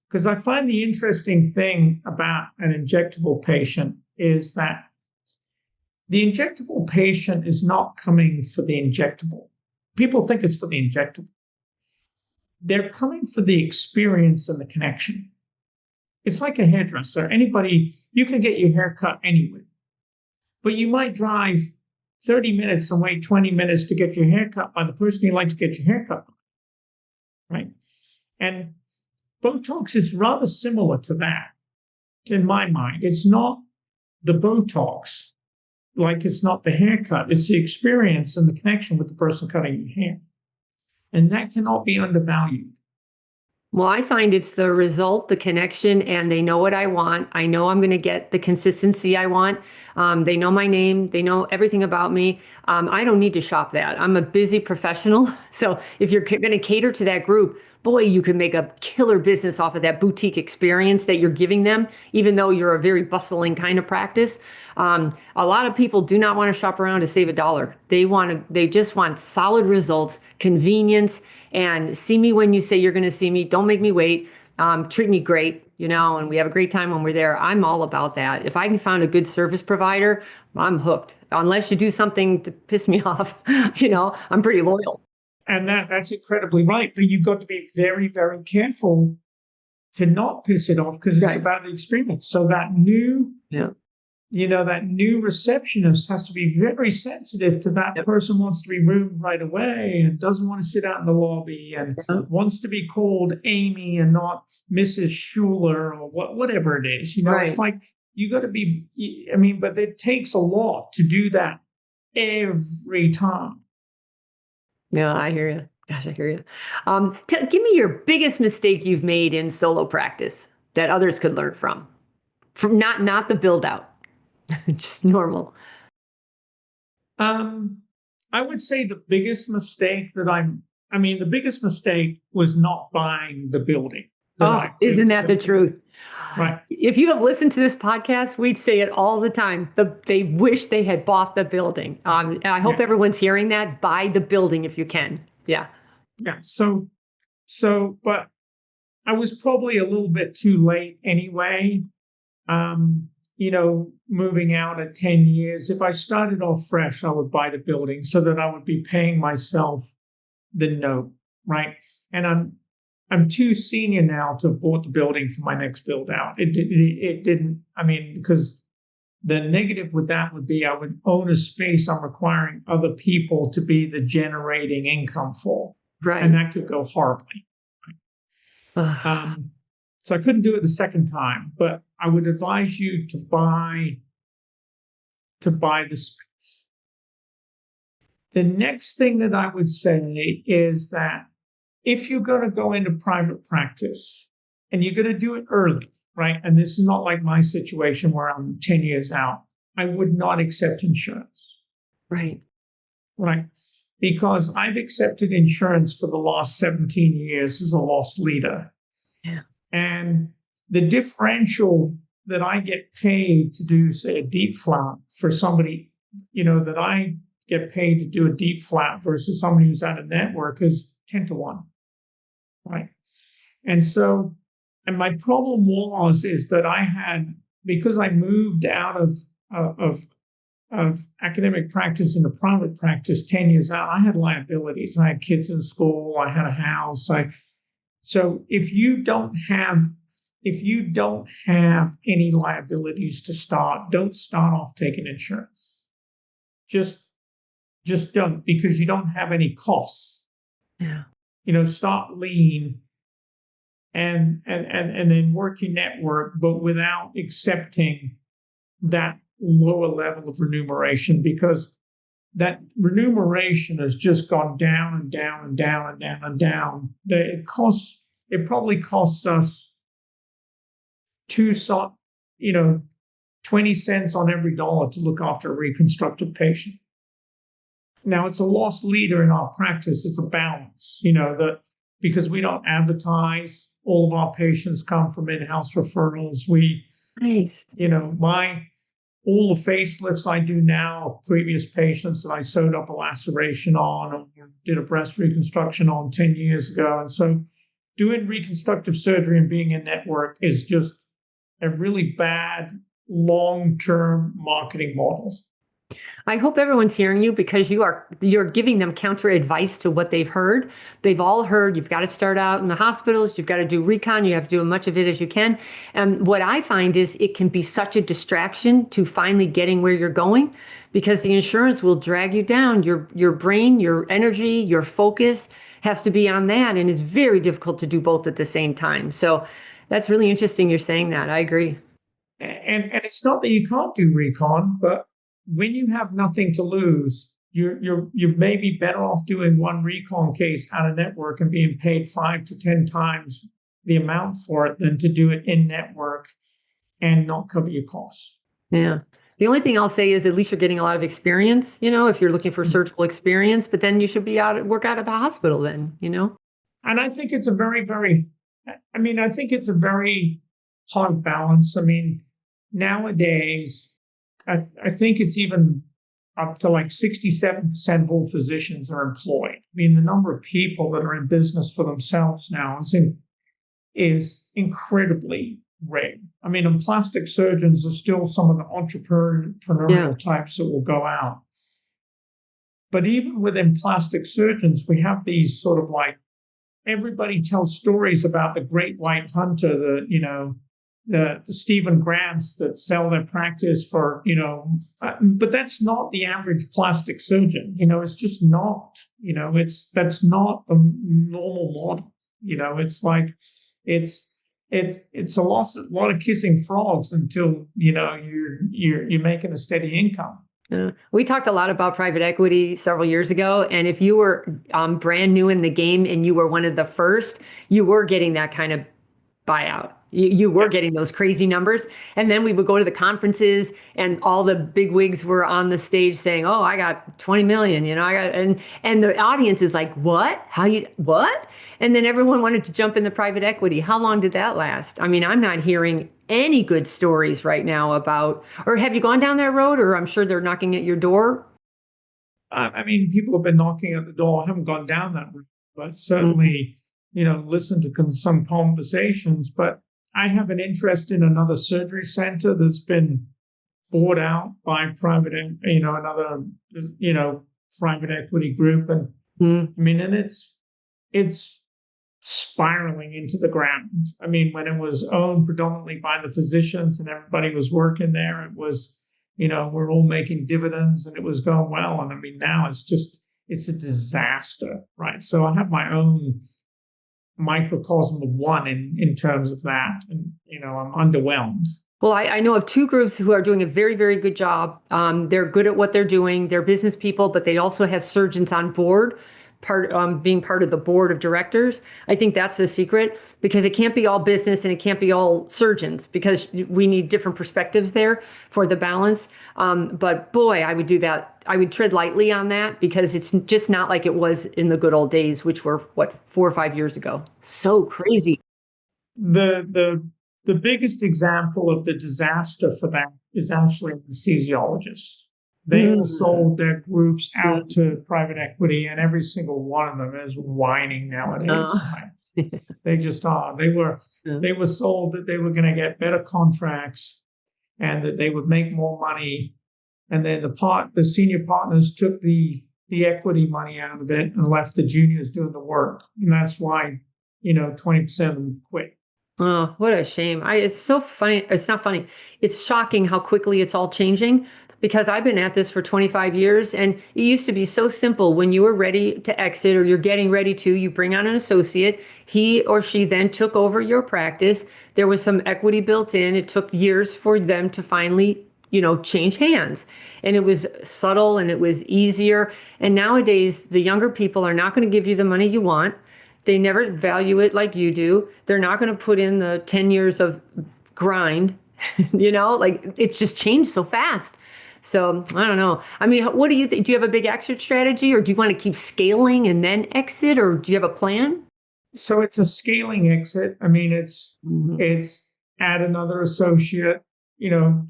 Speaker 1: Because I find the interesting thing about an injectable patient is that the injectable patient is not coming for the injectable. People think it's for the injectable. They're coming for the experience and the connection. It's like a hairdresser. You can get your hair cut anywhere, but you might drive 30 minutes and wait 20 minutes to get your hair cut by the person you like to get your hair cut by, right? And Botox is rather similar to that, in my mind. It's not the Botox, like it's not the haircut. It's the experience and the connection with the person cutting your hair. And that cannot be undervalued.
Speaker 2: Well, I find it's the result, the connection, and they know what I want. I know I'm going to get the consistency I want. They know my name. They know everything about me. I don't need to shop that. I'm a busy professional. So if you're going to cater to that group, boy, you can make a killer business off of that boutique experience that you're giving them, even though you're a very bustling kind of practice. A lot of people do not want to shop around to save a dollar. They just want solid results, convenience, and see me when you say you're going to see me. Don't make me wait. Treat me great, and we have a great time when we're there. I'm all about that. If I can find a good service provider, I'm hooked. Unless you do something to piss me off, I'm pretty loyal.
Speaker 1: And that's incredibly right. But you've got to be very, very careful to not piss it off, because it's about the experience. So that new receptionist has to be very sensitive to that person wants to be roomed right away and doesn't want to sit out in the lobby and wants to be called Amy and not Mrs. Schuler or whatever it is. It's like you got to be, but it takes a lot to do that every time.
Speaker 2: Yeah, I hear you. Gosh, I hear you. Give me your biggest mistake you've made in solo practice that others could learn from not the build out. Just normal.
Speaker 1: I would say the biggest mistake the biggest mistake was not buying the building.
Speaker 2: Isn't that the truth?
Speaker 1: Right.
Speaker 2: If you have listened to this podcast, we'd say it all the time. They wish they had bought the building. And I hope everyone's hearing that. Buy the building if you can. Yeah.
Speaker 1: Yeah. So, but I was probably a little bit too late anyway. Moving out at 10 years, if I started off fresh, I would buy the building so that I would be paying myself the note, right? And I'm too senior now to have bought the building for my next build out. It didn't, because the negative with that would be I would own a space I'm requiring other people to be the generating income for.
Speaker 2: Right.
Speaker 1: And that could go horribly. So I couldn't do it the second time, but I would advise you to buy the space. The next thing that I would say is that if you're going to go into private practice and you're going to do it early, right? And this is not like my situation where I'm 10 years out. I would not accept insurance.
Speaker 2: Right.
Speaker 1: Right. Because I've accepted insurance for the last 17 years as a loss leader.
Speaker 2: Yeah.
Speaker 1: And the differential that I get paid to do, say, a deep flat for somebody, that I get paid to do a deep flat versus somebody who's out of network is 10 to 1. Right. And so, and my problem is that because I moved out of academic practice into private practice 10 years out, I had liabilities. I had kids in school. I had a house. So if you don't have any liabilities to start, don't start off taking insurance. Just don't, because you don't have any costs.
Speaker 2: Yeah.
Speaker 1: Start lean and then work your network, but without accepting that lower level of remuneration, because that remuneration has just gone down and down and down and down and down. It probably costs us 20 cents on every dollar to look after a reconstructive patient. Now, it's a loss leader in our practice. It's a balance, that because we don't advertise, all of our patients come from in-house referrals.
Speaker 2: Nice.
Speaker 1: All the facelifts I do now are previous patients that I sewed up a laceration on or did a breast reconstruction on 10 years ago. And so doing reconstructive surgery and being in network is just a really bad long-term marketing model.
Speaker 2: I hope everyone's hearing you, because you're giving them counter advice to what they've heard. They've all heard you've got to start out in the hospitals, you've got to do recon, you have to do as much of it as you can. And what I find is it can be such a distraction to finally getting where you're going, because the insurance will drag you down. Your brain, your energy, your focus has to be on that, and it's very difficult to do both at the same time. So that's really interesting you're saying that. I agree.
Speaker 1: And it's not that you can't do recon, but when you have nothing to lose, you may be better off doing one recon case out of network and being paid 5 to 10 times the amount for it than to do it in network and not cover your costs.
Speaker 2: Yeah. The only thing I'll say is at least you're getting a lot of experience, if you're looking for surgical experience, but then you should be work out of a hospital then.
Speaker 1: And I think it's a very hard balance. Nowadays, I think it's even up to like 67% of all physicians are employed. The number of people that are in business for themselves now is incredibly rare. And plastic surgeons are still some of the entrepreneurial types that will go out. But even within plastic surgeons, we have these sort of like, everybody tells stories about the great white hunter, the Stephen Grants that sell their practice for, but that's not the average plastic surgeon. It's just not, that's not the normal model. It's like, it's a lot of kissing frogs until, you're making a steady income.
Speaker 2: We talked a lot about private equity several years ago, and if you were brand new in the game and you were one of the first, you were getting that kind of buyout. You were getting those crazy numbers. And then we would go to the conferences and all the big wigs were on the stage saying, oh, I got 20 million, and the audience is like, what? What? And then everyone wanted to jump in the private equity. How long did that last? I'm not hearing any good stories right now about, or have you gone down that road, or I'm sure they're knocking at your door?
Speaker 1: People have been knocking at the door. I haven't gone down that road, but certainly, listen to some conversations. But I have an interest in another surgery center that's been bought out by another private equity group, and and it's spiraling into the ground. When it was owned predominantly by the physicians and everybody was working there, it was, we're all making dividends and it was going well. And now it's a disaster, right? So I have my own microcosm of one in terms of that. And, I'm underwhelmed.
Speaker 2: Well, I know of two groups who are doing a very, very good job. They're good at what they're doing. They're business people, but they also have surgeons on board, being part of the board of directors. I think that's the secret, because it can't be all business and it can't be all surgeons, because we need different perspectives there for the balance. But boy, I would do that. I would tread lightly on that, because it's just not like it was in the good old days, which were 4 or 5 years ago. So crazy.
Speaker 1: The biggest example of the disaster for that is actually anesthesiologists. They all sold their groups out to private equity, and every single one of them is whining nowadays. They just are. They were sold that they were going to get better contracts and that they would make more money. And then the senior partners took the equity money out of it and left the juniors doing the work. And that's why, 20% of them quit.
Speaker 2: Oh, what a shame. It's so funny. It's not funny. It's shocking how quickly it's all changing, because I've been at this for 25 years, and it used to be so simple. When you were ready to exit, or you're getting ready to, you bring on an associate. He or she then took over your practice. There was some equity built in. It took years for them to finally, change hands. And it was subtle and it was easier. And nowadays, the younger people are not going to give you the money you want. They never value it like you do. They're not going to put in the 10 years of grind, like it's just changed so fast. So I don't know. I mean, what do you think? Do you have a big exit strategy, or do you want to keep scaling and then exit, or do you have a plan?
Speaker 1: So it's a scaling exit. I mean, it's add another associate,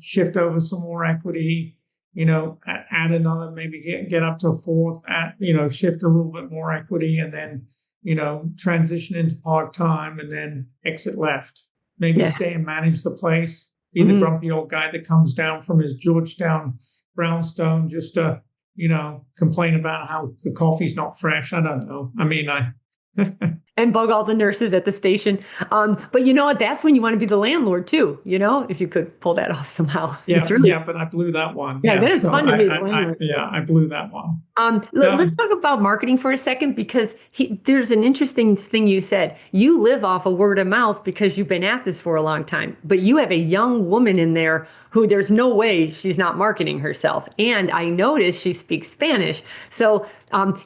Speaker 1: shift over some more equity, add another, maybe get up to a fourth, shift a little bit more equity, and then transition into part-time, and then exit left. Maybe stay and manage the place, be the grumpy old guy that comes down from his Georgetown brownstone just to, complain about how the coffee's not fresh. I don't know. I mean,
Speaker 2: and bug all the nurses at the station. But you know what? That's when you want to be the landlord too, if you could pull that off somehow.
Speaker 1: Yeah, but I blew that one.
Speaker 2: Yeah, that is fun to be the landlord.
Speaker 1: I blew that one.
Speaker 2: Let's talk about marketing for a second, because there's an interesting thing you said. You live off of word of mouth because you've been at this for a long time, but you have a young woman in there who there's no way she's not marketing herself. And I noticed she speaks Spanish. So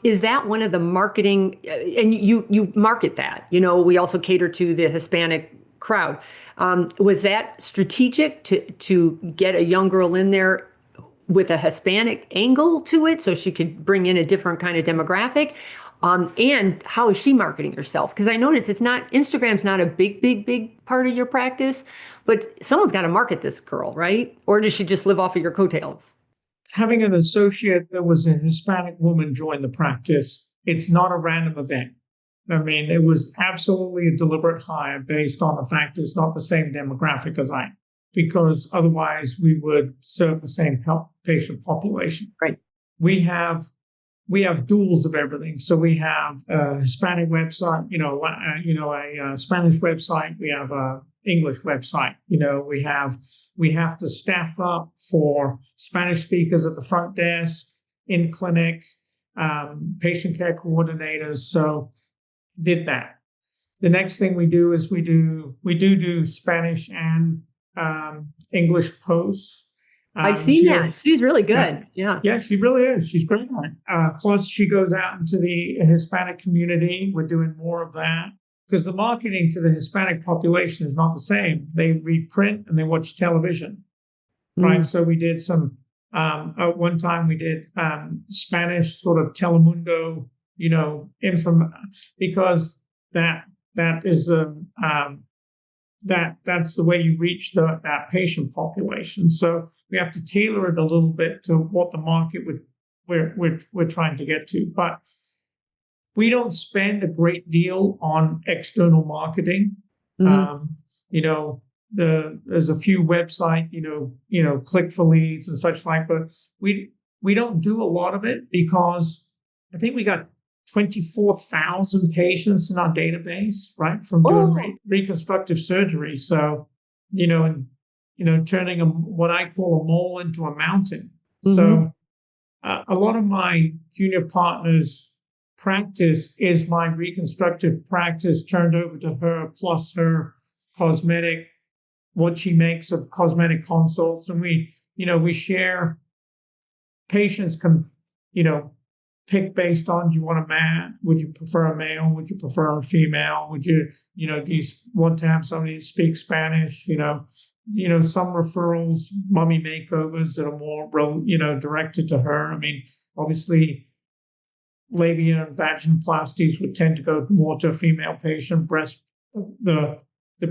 Speaker 2: is that one of the marketing, and you market that, we also cater to the Hispanic crowd. Was that strategic to get a young girl in there with a Hispanic angle to it, so she could bring in a different kind of demographic? And how is she marketing herself? Because I noticed Instagram's not a big part of your practice, but someone's got to market this girl, right? Or does she just live off of your coattails?
Speaker 1: Having an associate that was a Hispanic woman join the practice, it's not a random event. I mean, it was absolutely a deliberate hire based on the fact it's not the same demographic as I am, because otherwise we would serve the same patient population.
Speaker 2: Right.
Speaker 1: We have duals of everything. So we have a Hispanic website, a Spanish website. We have a English website. We have to staff up for Spanish speakers at the front desk, in clinic, patient care coordinators. So did that. The next thing we do is we do Spanish and English posts.
Speaker 2: I've seen that. She's really good.
Speaker 1: Yeah, she really is. She's great on it. Plus, she goes out into the Hispanic community. We're doing more of that, because the marketing to the Hispanic population is not the same. They read print and they watch television, right? So we did some, at one time we did Spanish sort of Telemundo, because that is that's the way you reach that patient population. So we have to tailor it a little bit to what the market we're trying to get to. But we don't spend a great deal on external marketing. There's a few website, click for leads and such like, but we don't do a lot of it, because I think we got 24,000 patients in our database, right, from doing reconstructive surgery. So, turning what I call a mole into a mountain. So a lot of my junior partners practice is my reconstructive practice turned over to her, plus her cosmetic, what she makes of cosmetic consults. And we share. Patients can, pick based on, do you want a man? Would you prefer a male? Would you prefer a female? Would you, do you want to have somebody that speaks Spanish? Some referrals, mummy makeovers that are more, directed to her. I mean, obviously, labia and vaginoplasties would tend to go more to a female patient. The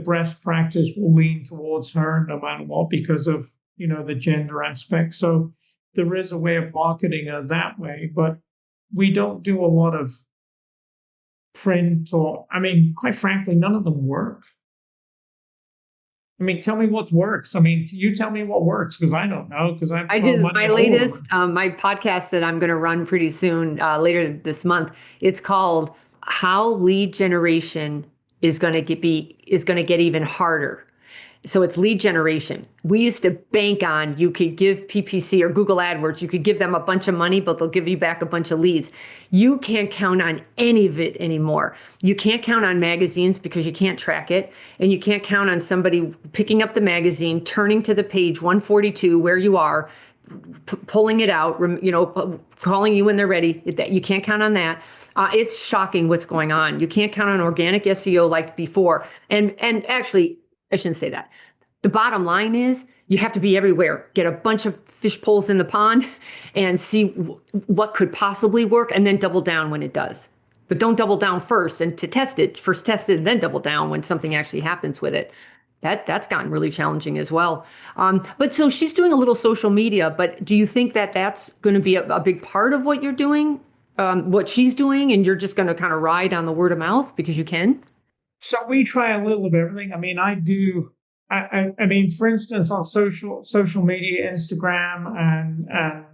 Speaker 1: breast practice will lean towards her no matter what, because of, the gender aspect. So there is a way of marketing her that way, but we don't do a lot of print quite frankly, none of them work. Tell me what works. You tell me what works, because I don't know, because
Speaker 2: I just, my latest, my podcast that I'm going to run pretty soon, later this month, it's called How Lead Generation is going to get even harder. So it's lead generation. We used to bank on, you could give PPC or Google AdWords, you could give them a bunch of money, but they'll give you back a bunch of leads. You can't count on any of it anymore. You can't count on magazines because you can't track it. And you can't count on somebody picking up the magazine, turning to the page 142 where you are, pulling it out, calling you when they're ready. You can't count on that. It's shocking what's going on. You can't count on organic SEO like before. And actually, I shouldn't say that. The bottom line is you have to be everywhere. Get a bunch of fish poles in the pond and see what could possibly work, and then double down when it does. But don't double down first, and to test it, first test it and then double down when something actually happens with it. That's gotten really challenging as well. But so she's doing a little social media, but do you think that that's going to be a big part of what you're doing, what she's doing, and you're just going to kind of ride on the word of mouth because you can?
Speaker 1: So we try a little of everything. I do. For instance, on social media, Instagram, and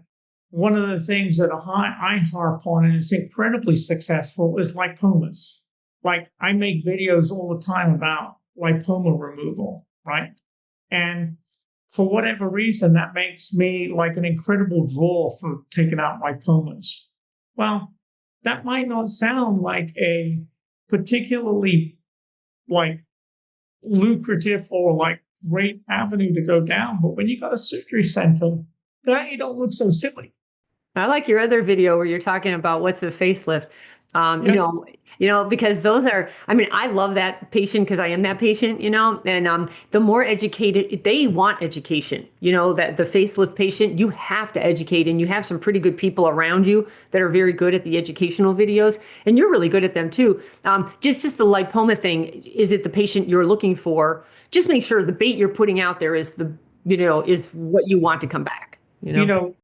Speaker 1: one of the things that I harp on, and it's incredibly successful, is lipomas. Like, I make videos all the time about lipoma removal, right? And for whatever reason, that makes me like an incredible draw for taking out lipomas. Well, that might not sound like a particularly lucrative or great avenue to go down, but when you got a surgery center, that you don't look so silly.
Speaker 2: I like your other video where you're talking about what's a facelift.
Speaker 1: Yes.
Speaker 2: Because those are, I love that patient because I am that patient, and the more educated, they want education, that the facelift patient, you have to educate, and you have some pretty good people around you that are very good at the educational videos, and you're really good at them too. Just the lipoma thing, is it the patient you're looking for? Just make sure the bait you're putting out there is is what you want to come back,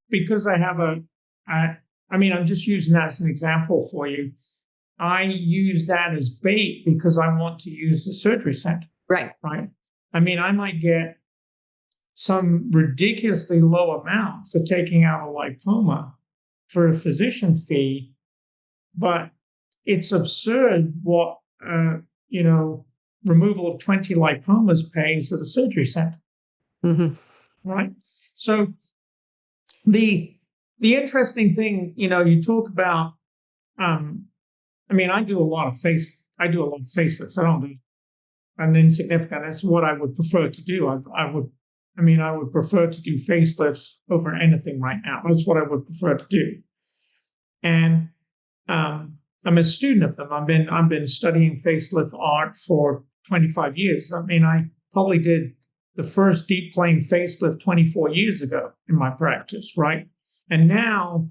Speaker 1: because I'm just using that as an example for you. I use that as bait because I want to use the surgery center.
Speaker 2: Right.
Speaker 1: Right. I might get some ridiculously low amount for taking out a lipoma for a physician fee, but it's absurd what, removal of 20 lipomas pays at a surgery center.
Speaker 2: Mm-hmm.
Speaker 1: Right. So the interesting thing, you talk about, I do a lot of facelifts. I don't do an insignificant. That's what I would prefer to do. I would prefer to do facelifts over anything right now. That's what I would prefer to do. And I'm a student of them. I've been studying facelift art for 25 years. I probably did the first deep plane facelift 24 years ago in my practice, right? And now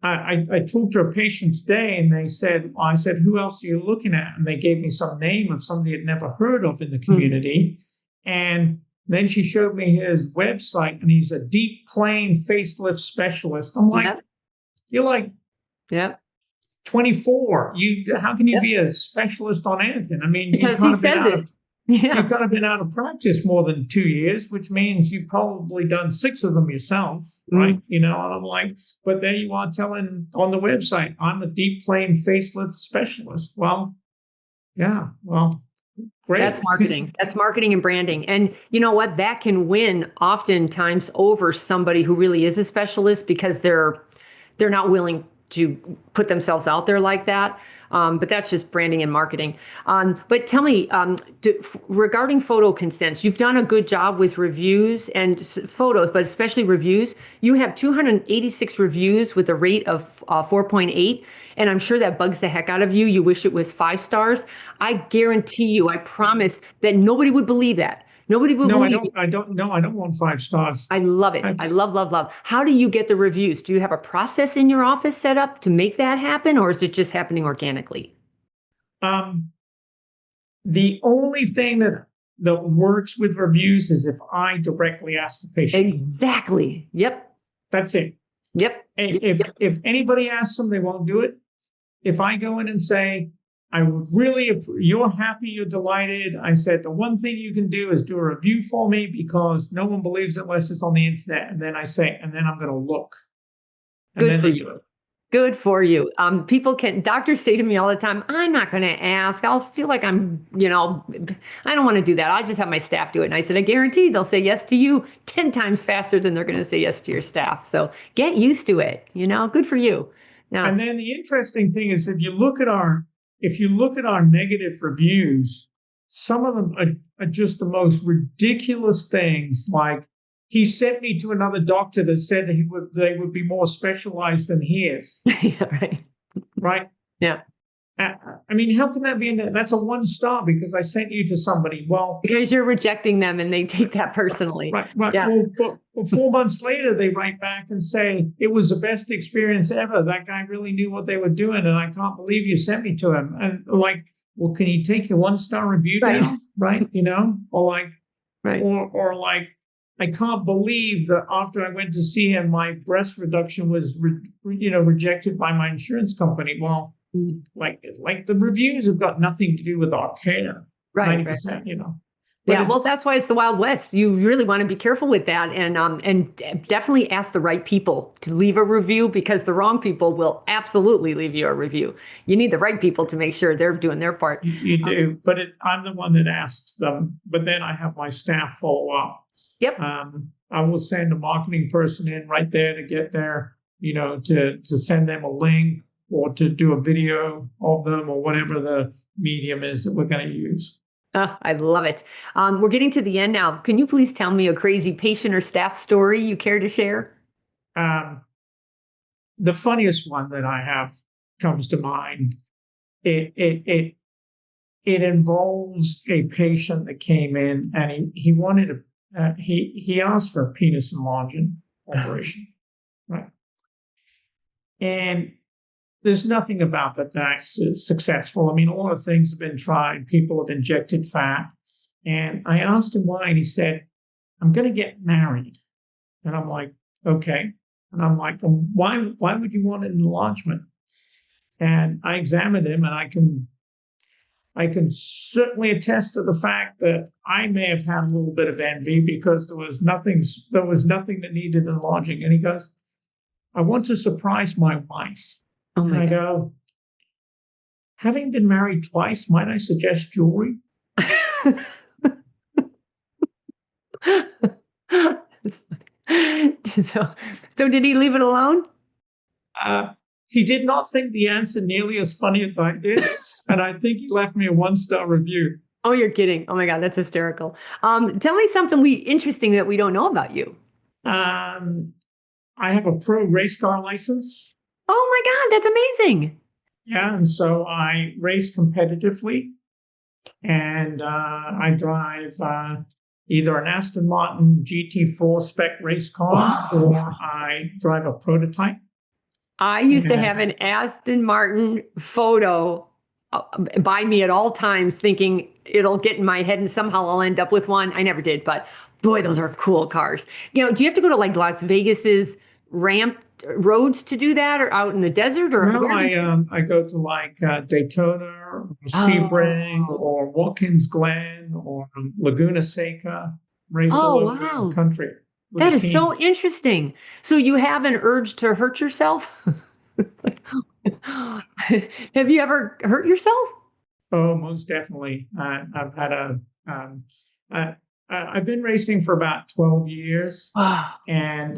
Speaker 1: I talked to a patient today, and I said, who else are you looking at? And they gave me some name of somebody I'd never heard of in the community. Mm-hmm. And then she showed me his website, and he's a deep plane facelift specialist. I'm like, You're like, 24. How can you be a specialist on anything?
Speaker 2: Because he says it.
Speaker 1: You've kind of been out of practice more than 2 years, which means you've probably done 6 of them yourself, right? And I'm like, but there you are telling on the website, I'm a deep plane facelift specialist. Well, great.
Speaker 2: That's marketing. That's marketing and branding. And you know what? That can win oftentimes over somebody who really is a specialist because they're not willing to put themselves out there like that. But that's just branding and marketing. But tell me, regarding photo consents, you've done a good job with reviews and photos, but especially reviews. You have 286 reviews with a rate of 4.8. And I'm sure that bugs the heck out of you. You wish it was 5 stars. I guarantee you, I promise that nobody would believe that. Nobody would believe it.
Speaker 1: I don't want 5 stars.
Speaker 2: I love it. I love, love, love. How do you get the reviews? Do you have a process in your office set up to make that happen, or is it just happening organically?
Speaker 1: The only thing that works with reviews is if I directly ask the patient.
Speaker 2: Exactly. Yep.
Speaker 1: That's it.
Speaker 2: Yep.
Speaker 1: If anybody asks them, they won't do it. If I go in and say, I would really, you're happy, you're delighted. I said, the one thing you can do is do a review for me because no one believes it unless it's on the internet. And then I say, and then I'm going to look. And
Speaker 2: good for you. Good for you. Doctors say to me all the time, I'm not going to ask. I'll feel like I don't want to do that. I just have my staff do it. And I said, I guarantee they'll say yes to you 10 times faster than they're going to say yes to your staff. So get used to it. Good for you. Now,
Speaker 1: and then the interesting thing is if you look at our negative reviews, some of them are just the most ridiculous things. Like he sent me to another doctor that said they would be more specialized than his.
Speaker 2: Yeah, right.
Speaker 1: Right.
Speaker 2: Yeah.
Speaker 1: I mean, how can that be? That's a 1 star because I sent you to somebody. Well,
Speaker 2: because you're rejecting them and they take that personally.
Speaker 1: Right.
Speaker 2: Yeah.
Speaker 1: Well, 4 months later, they write back and say, it was the best experience ever. That guy really knew what they were doing. And I can't believe you sent me to him. And like, well, can you take your 1-star review down? Right. Or like,
Speaker 2: right.
Speaker 1: Or like, I can't believe that after I went to see him, my breast reduction was, rejected by my insurance company. Well, like the reviews have got nothing to do with our care.
Speaker 2: Right.
Speaker 1: 90%,
Speaker 2: Yeah, well, that's why it's the Wild West. You really want to be careful with that, and definitely ask the right people to leave a review, because the wrong people will absolutely leave you a review. You need the right people to make sure they're doing their part.
Speaker 1: You do, but I'm the one that asks them. But then I have my staff follow up.
Speaker 2: Yep.
Speaker 1: I will send a marketing person in right there to get there, to send them a link or to do a video of them or whatever the medium is that we're going to use.
Speaker 2: I love it. We're getting to the end now. Can you please tell me a crazy patient or staff story you care to share?
Speaker 1: The funniest one that I have comes to mind. It involves a patient that came in and he wanted he asked for a penis enlargement operation, right? And there's nothing about that's successful. I mean, all the things have been tried. People have injected fat. And I asked him why, and he said, I'm going to get married. And I'm like, okay. And I'm like, well, why would you want an enlargement? And I examined him, and I can certainly attest to the fact that I may have had a little bit of envy because there was nothing that needed enlarging. And he goes, I want to surprise my wife.
Speaker 2: Oh my
Speaker 1: and I
Speaker 2: God.
Speaker 1: go, having been married twice, might I suggest jewelry?
Speaker 2: So did he leave it alone?
Speaker 1: He did not think the answer nearly as funny as I did. And I think he left me a 1-star review.
Speaker 2: Oh, you're kidding. Oh my God, that's hysterical. Tell me something interesting that we don't know about you.
Speaker 1: I have a pro race car license.
Speaker 2: Oh my God, that's amazing.
Speaker 1: Yeah, and so I race competitively, and I drive either an Aston Martin GT4 spec race car, or I drive a prototype.
Speaker 2: I used to have an Aston Martin photo by me at all times, thinking it'll get in my head and somehow I'll end up with one. I never did, but boy, those are cool cars. Do you have to go to like Las Vegas's ramp roads to do that, or out in the desert? Or
Speaker 1: no, I go to like Daytona or Sebring or Watkins Glen or Laguna Seca, race all over the country.
Speaker 2: That is so interesting. So you have an urge to hurt yourself? Have you ever hurt yourself?
Speaker 1: Oh, most definitely. I've had I've been racing for about 12 years, and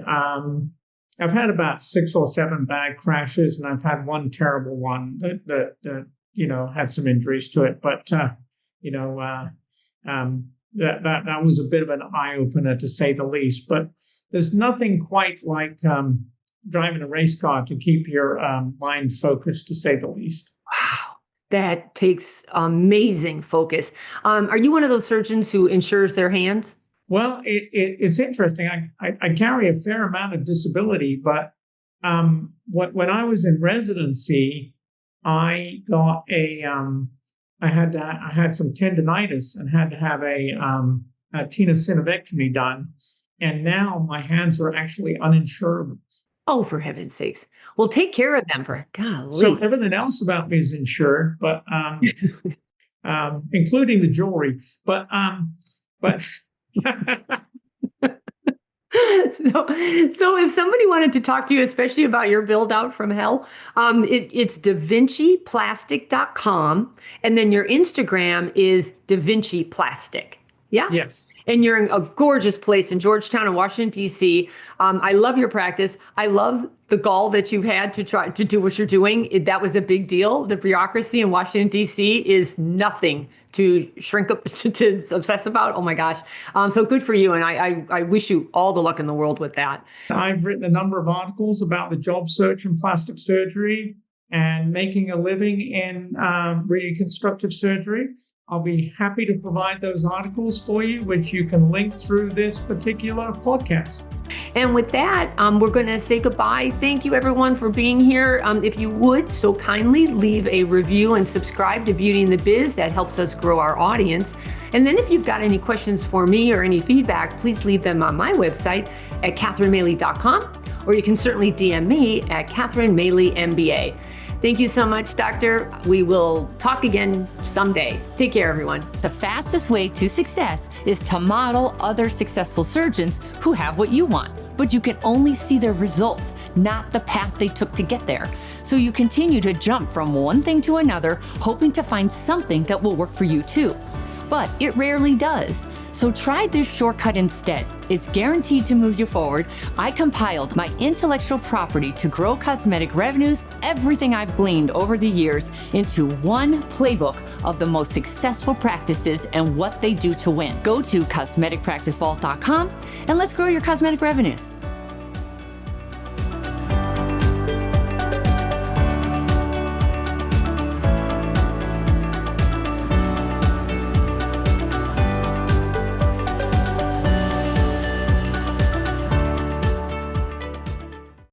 Speaker 1: I've had about 6 or 7 bad crashes, and I've had one terrible one that had some injuries to it. But that was a bit of an eye opener, to say the least. But there's nothing quite like driving a race car to keep your mind focused, to say the least.
Speaker 2: Wow, that takes amazing focus. Are you one of those surgeons who insures their hands?
Speaker 1: Well, it's interesting. I carry a fair amount of disability, but when I was in residency, I got I had some tendonitis and had to have a tenosynovectomy done, and now my hands are actually uninsurable.
Speaker 2: Oh, for heaven's sakes. Well, take care of them for
Speaker 1: So
Speaker 2: golly.
Speaker 1: everything else about me is insured, but including the jewelry. But
Speaker 2: So if somebody wanted to talk to you, especially about your build out from hell, it's davinciplastic.com. And then your Instagram is DaVinci Plastic. Yeah.
Speaker 1: yes.
Speaker 2: And you're in a gorgeous place in Georgetown in Washington, D.C. I love your practice. I love the gall that you've had to try to do what you're doing. That was a big deal. The bureaucracy in Washington, D.C. is nothing to shrink up, to obsess about. Oh my gosh. So good for you. And I wish you all the luck in the world with that.
Speaker 1: I've written a number of articles about the job search in plastic surgery and making a living in reconstructive surgery. I'll be happy to provide those articles for you, which you can link through this particular podcast.
Speaker 2: And with that, we're going to say goodbye. Thank you, everyone, for being here. If you would so kindly leave a review and subscribe to Beauty in the Biz, that helps us grow our audience. And then if you've got any questions for me or any feedback, please leave them on my website at katherinemaley.com, or you can certainly DM me at Catherine Maley MBA. Thank you so much, Doctor. We will talk again someday. Take care, everyone.
Speaker 3: The fastest way to success is to model other successful surgeons who have what you want, but you can only see their results, not the path they took to get there. So you continue to jump from one thing to another, hoping to find something that will work for you too. But it rarely does. So try this shortcut instead. It's guaranteed to move you forward. I compiled my intellectual property to grow cosmetic revenues, everything I've gleaned over the years, into one playbook of the most successful practices and what they do to win. Go to cosmeticpracticevault.com and let's grow your cosmetic revenues.